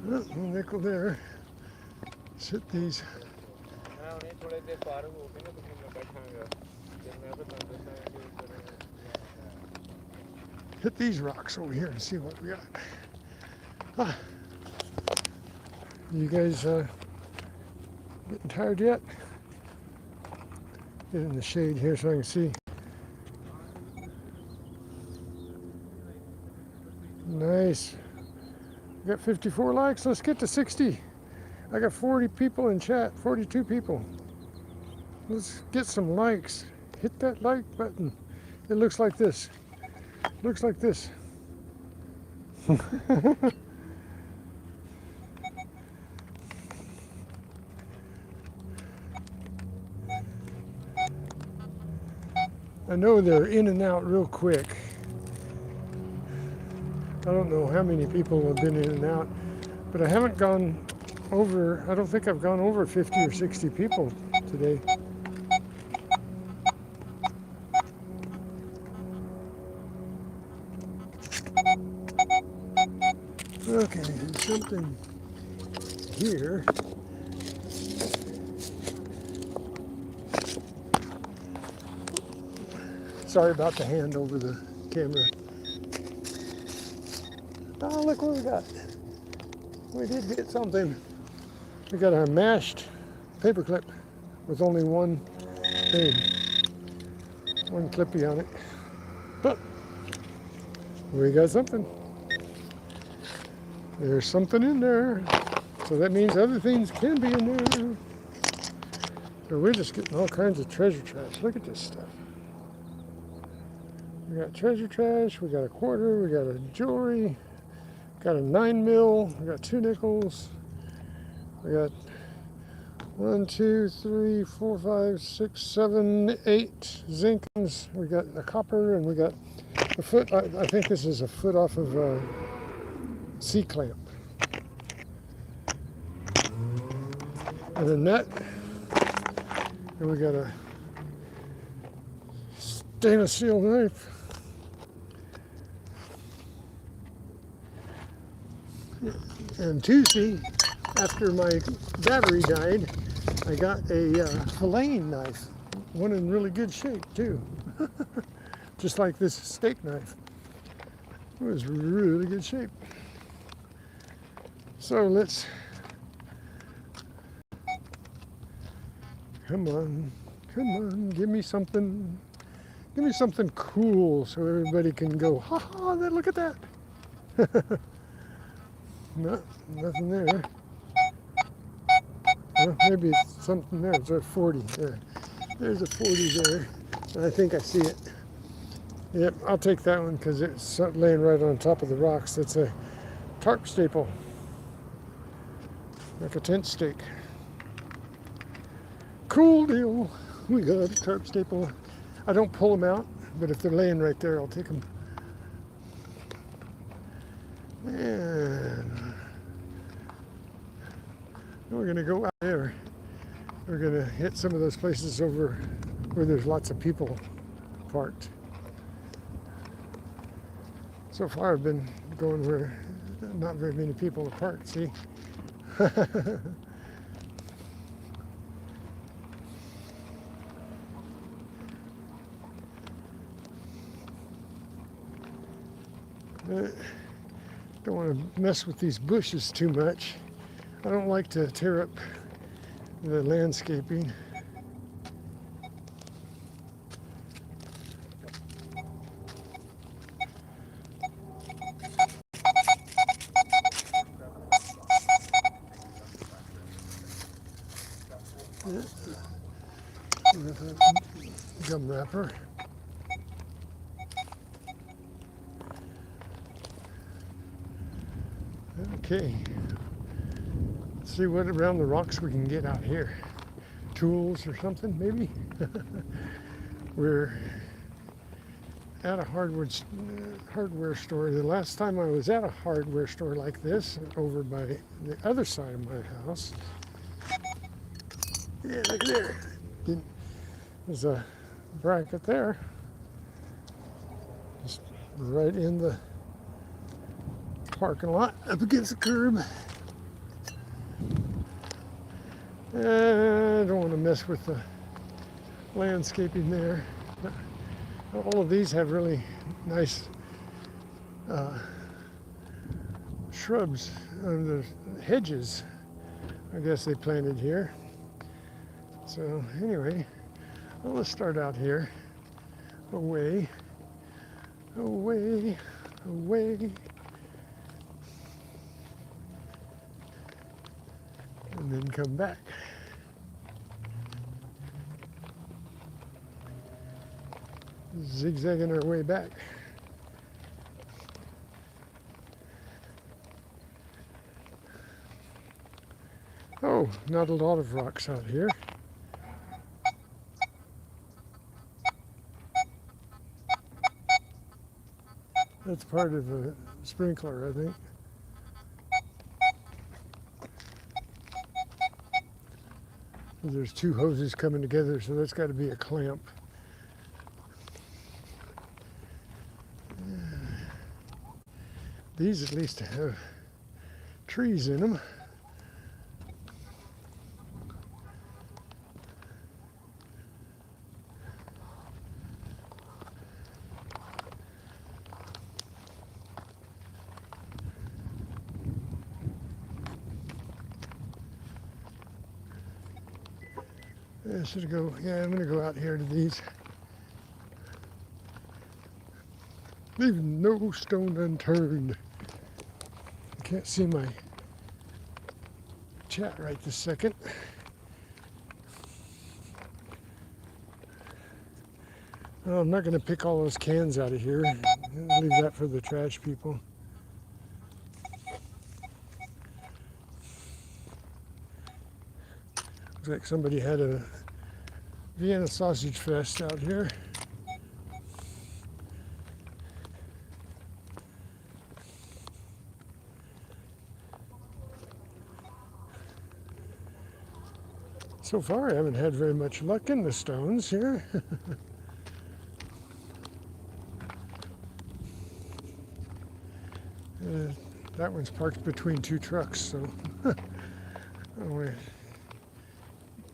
S1: Oh, nickel there. Sit these. Hit these rocks over here and see what we got. Ah. You guys getting tired yet? Get in the shade here so I can see. Nice. We got 54 likes. Let's get to 60. I got 40 people in chat, 42 people. Let's get some likes. Hit that like button. It looks like this. Looks like this. I know they're in and out real quick. I don't know how many people have been in and out, but I haven't gone over, I don't think I've gone over 50 or 60 people today. something here. Sorry about the hand over the camera. Oh, look what we got. We did get something. We got a mashed paper clip with only one thing, one clippy on it. But we got something. There's something in there. So that means other things can be in there. So we're just getting all kinds of treasure trash. Look at this stuff. We got treasure trash, we got a quarter, we got a jewelry, got a 9 mil, we got 2 nickels, we got 1, 2, 3, 4, 5, 6, 7, 8 zincons, we got a copper, and we got a foot. I think this is a foot off of a C-clamp. And a nut, and we got a stainless steel knife. And Tuesday, after my battery died, I got a filleting knife, one in really good shape too, just like this steak knife. It was really good shape. So let's, come on, give me something cool so everybody can go, ha ha, look at that. No, nothing there. Well, maybe it's something there. It's a 40 there. There's a 40 there. I think I see it. Yep, I'll take that one because it's laying right on top of the rocks. It's a tarp staple, like a tent stake. Cool deal. We got a tarp staple. I don't pull them out, but if they're laying right there, I'll take them. And we're going to go out there. We're going to hit some of those places over where there's lots of people parked. So far I've been going where not very many people are parked, see? Don't want to mess with these bushes too much. I don't like to tear up the landscaping. Gum wrapper. Okay. Let's see what around the rocks we can get out here. Tools or something, maybe? We're at a hardware store. The last time I was at a hardware store like this, over by the other side of my house. Yeah, look at there. There's a bracket there. Just right in the parking lot, up against the curb. I don't want to mess with the landscaping there. All of these have really nice shrubs, the hedges, I guess they planted here. So anyway, well, let's start out here, away, away, away. And then come back. Zigzagging our way back. Oh, not a lot of rocks out here. That's part of a sprinkler, I think. There's two hoses coming together, so that's got to be a clamp. These at least have trees in them. I should go, yeah, I'm gonna go out here to these. Leave no stone unturned. I can't see my chat right this second. Oh, I'm not gonna pick all those cans out of here. I'll leave that for the trash people. Looks like somebody had a Vienna sausage fest out here. So far, I haven't had very much luck in the stones here. That one's parked between two trucks, so I don't want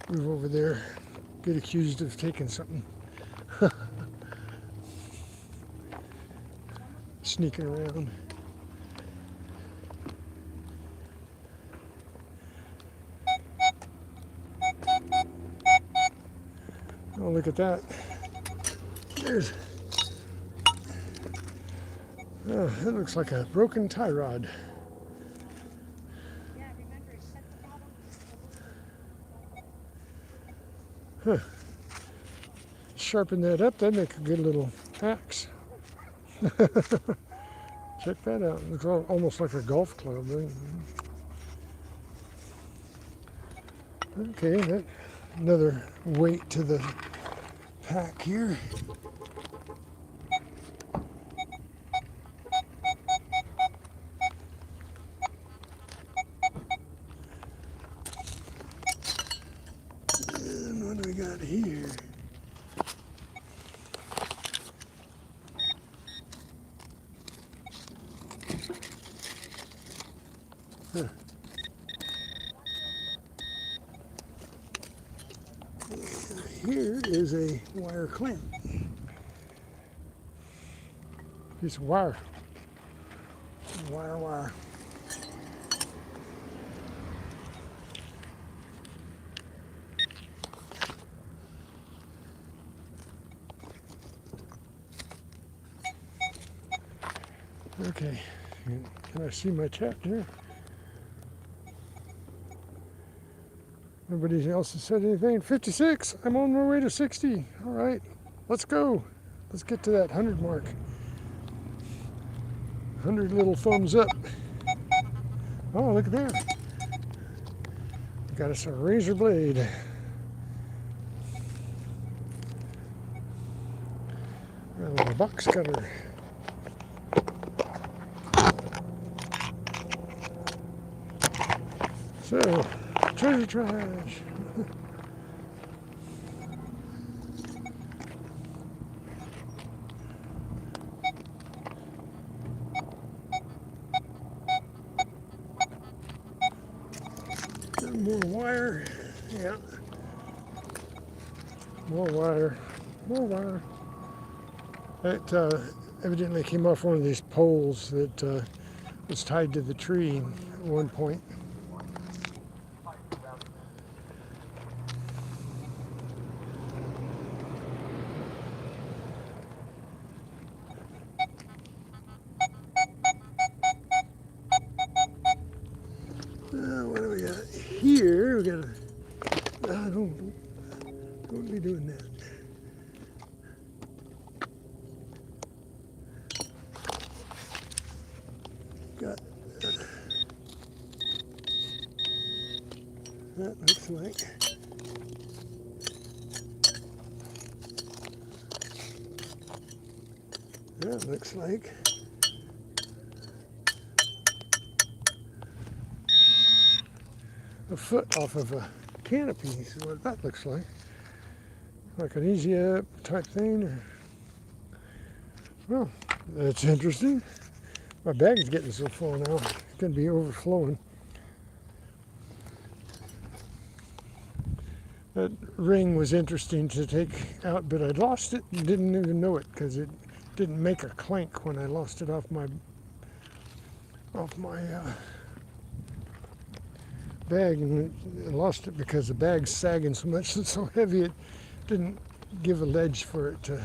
S1: to move over there, get accused of taking something. Sneaking around. Oh, look at that. There's, oh, that looks like a broken tie rod. Huh. Sharpen that up, that'd make a good little axe. Check that out. It looks almost like a golf club. Right? Okay, that another weight to the pack here. And what do we got here? Huh. Here is a wire clamp. Piece of wire. Wire. Okay, can I see my chat here? Nobody else has said anything. 56, I'm on my way to 60. All right, let's go. Let's get to that 100 mark. 100 little thumbs up. Oh, look at that. Got us a razor blade. A little box cutter. So, treasure trash. More wire. Yeah. More wire. That evidently came off one of these poles that was tied to the tree at one point. What do we got here? We got a, don't be doing that. Got that looks like a foot off of a canopy is what that looks like. Like an easy up type thing. Or, well, that's interesting. My bag's getting so full now, it's going to be overflowing. ring was interesting to take out, but I lost it and didn't even know it because it didn't make a clank when I lost it off my bag, and I lost it because the bag's sagging so much, it's so heavy it didn't give a ledge for it to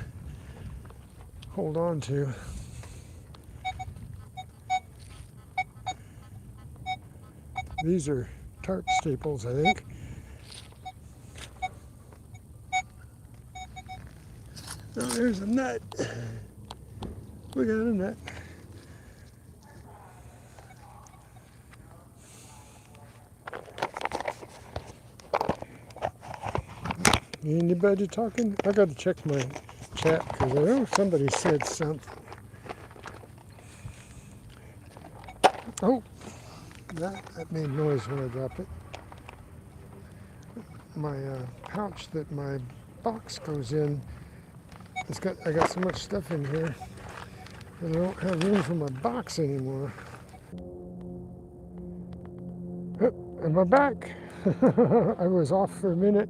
S1: hold on to. These are tarp staples, I think. Oh, there's a nut. We got a nut. Anybody talking? I got to check my chat because I know somebody said something. Oh, that made noise when I dropped it. My pouch that my box goes in, I got so much stuff in here that I don't have room for my box anymore. Oh, am I back? I was off for a minute.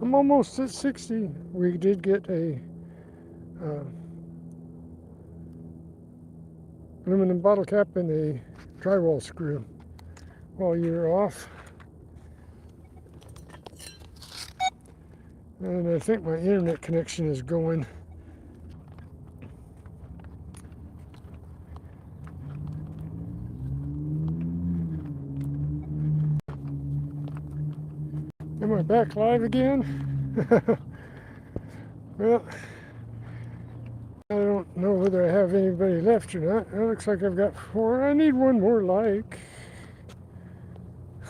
S1: I'm almost at 60. We did get a aluminum bottle cap and a drywall screw while you're off. And I think my internet connection is going. Am I back live again? Well, I don't know whether I have anybody left or not. It looks like I've got 4. I need one more like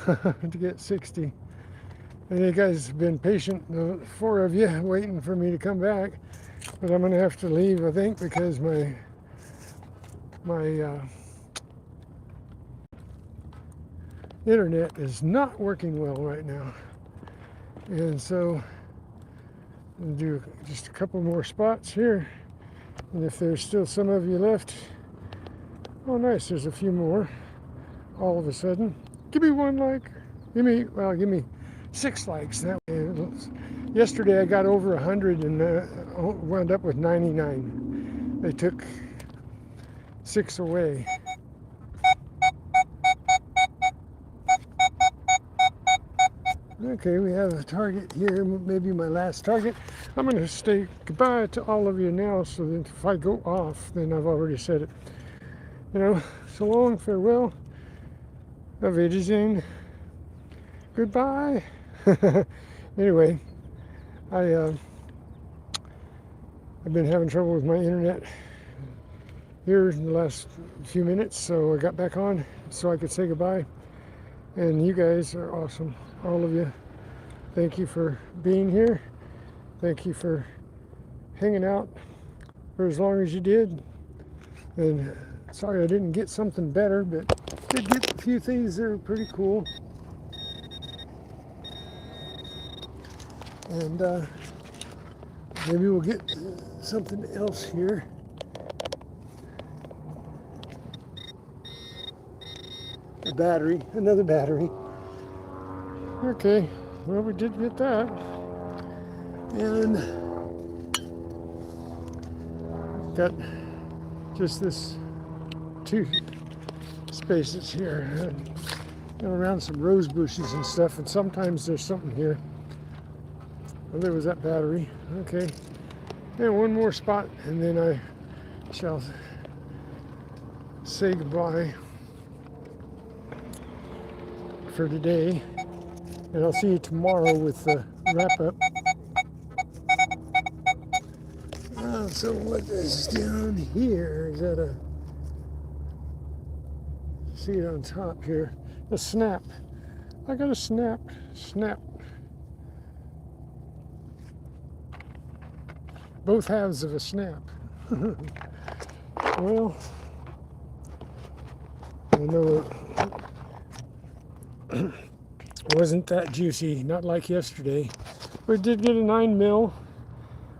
S1: to get 60. And you guys have been patient, the 4 of you, waiting for me to come back. But I'm going to have to leave, I think, because my internet is not working well right now. And so I'll do just a couple more spots here. And if there's still some of you left, oh nice, there's a few more all of a sudden. Give me 1 like. Give me 6 likes. That way. Yesterday I got over 100 and wound up with 99. They took 6 away. Okay, we have a target here, maybe my last target. I'm going to say goodbye to all of you now, so that if I go off, then I've already said it. You know, so long, farewell, auf Wiedersehen, goodbye. Anyway, I've been having trouble with my internet here in the last few minutes, so I got back on so I could say goodbye. And you guys are awesome, all of you. Thank you for being here. Thank you for hanging out for as long as you did. And sorry I didn't get something better, but did get a few things that are pretty cool. And maybe we'll get something else here. A battery, another battery. Okay, well, we did get that. And got just this 2 spaces here around some rose bushes and stuff, and sometimes there's something here. Well, there was that battery. Okay, and 1 more spot, and then I shall say goodbye for today, and I'll see you tomorrow with the wrap-up. So what is down here? Is that a, see it on top here, a snap. I got a snap. Both halves of a snap. Well, I know it wasn't that juicy, not like yesterday. We did get a 9 mil,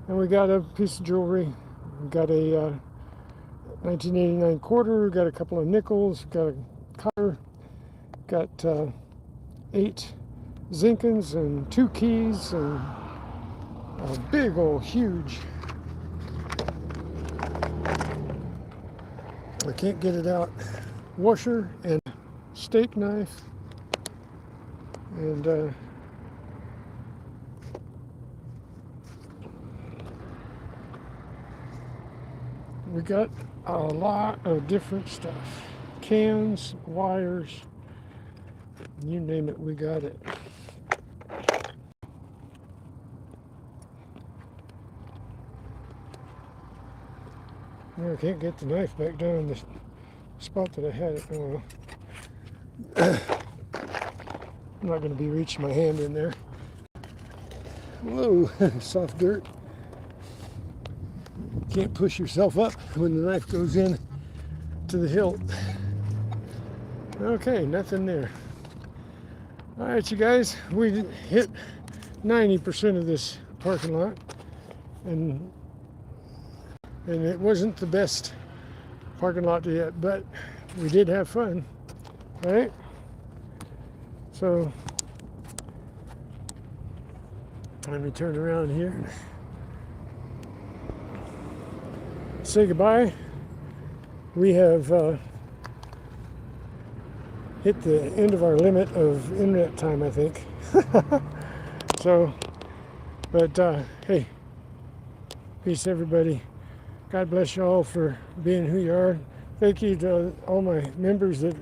S1: and we got a piece of jewelry. We got a 1989 quarter, we got a couple of nickels, got a copper, got 8 Zinkins and 2 keys and a big old huge, I can't get it out, washer and steak knife, and we got a lot of different stuff. Cans, wires, you name it, we got it. I can't get the knife back down in the spot that I had it. Oh, well. I'm not going to be reaching my hand in there. Whoa, soft dirt. Can't push yourself up when the knife goes in to the hilt. Okay, nothing there. All right, you guys, we hit 90% of this parking lot, and it wasn't the best parking lot yet, but we did have fun, right? So let me turn around here, say goodbye. We have hit the end of our limit of internet time, I think. So, but hey, peace everybody. God bless you all for being who you are. Thank you to all my members that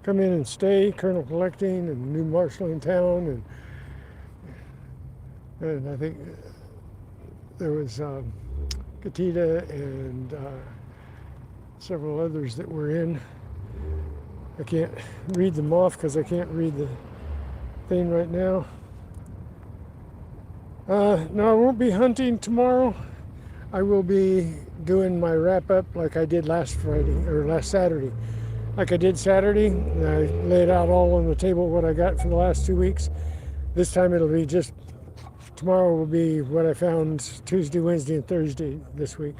S1: come in and stay, Colonel Collecting and New Marshall in town, and I think there was Katita and several others that were in. I can't read them off because I can't read the thing right now. No, I won't be hunting tomorrow. I will be doing my wrap up like I did last Saturday. Like I did Saturday, I laid out all on the table what I got for the last 2 weeks. This time it'll be just, tomorrow will be what I found Tuesday, Wednesday, and Thursday this week.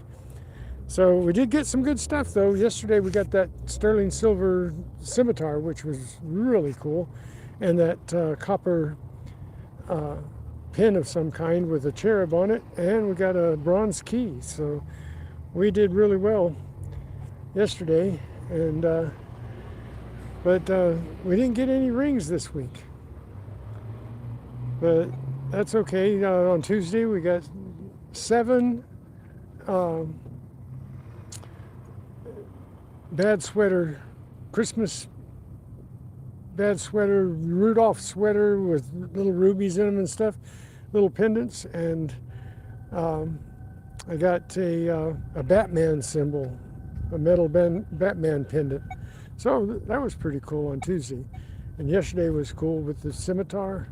S1: So we did get some good stuff though. Yesterday we got that sterling silver scimitar, which was really cool, and that copper pin of some kind with a cherub on it, and we got a bronze key. So we did really well yesterday, and but we didn't get any rings this week, but that's okay. On Tuesday we got 7 bad sweater, Christmas bad sweater, Rudolph sweater with little rubies in them and stuff, little pendants, and I got a Batman symbol, a metal Batman pendant. So that was pretty cool on Tuesday. And yesterday was cool with the scimitar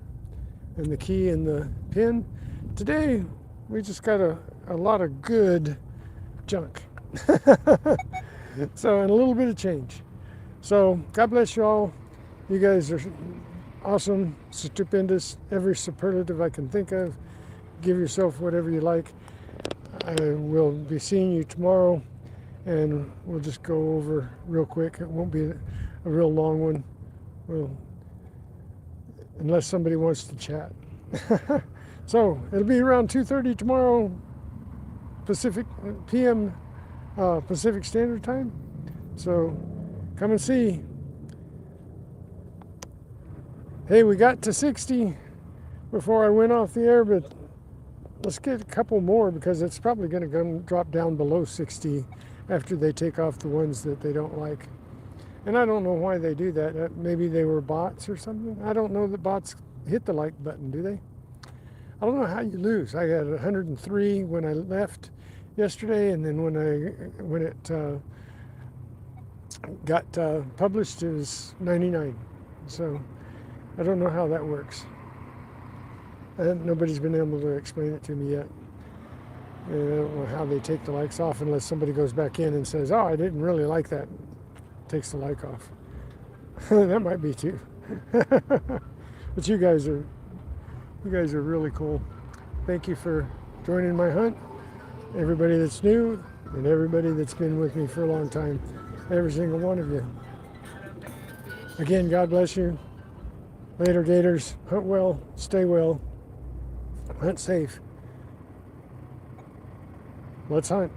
S1: and the key and the pin. Today we just got a lot of good junk. So, and a little bit of change. So God bless you all. You guys are awesome, stupendous, every superlative I can think of. Give yourself whatever you like. I will be seeing you tomorrow, and we'll just go over real quick. It won't be a real long one, unless somebody wants to chat. So it'll be around 2:30 tomorrow p.m. Pacific Standard Time. So come and see. Hey, we got to 60 before I went off the air, but let's get a couple more because it's probably going to drop down below 60 after they take off the ones that they don't like. And I don't know why they do that. Maybe they were bots or something. I don't know that bots hit the like button, do they? I don't know how you lose. I had 103 when I left yesterday, and then when it got published, it was 99. So I don't know how that works. Nobody's been able to explain it to me yet. And I don't know how they take the likes off unless somebody goes back in and says, "Oh, I didn't really like that." Takes the like off. That might be too. But you guys are really cool. Thank you for joining my hunt. Everybody that's new and everybody that's been with me for a long time. Every single one of you. Again, God bless you. Later, gators. Hunt well, stay well, hunt safe. Let's hunt.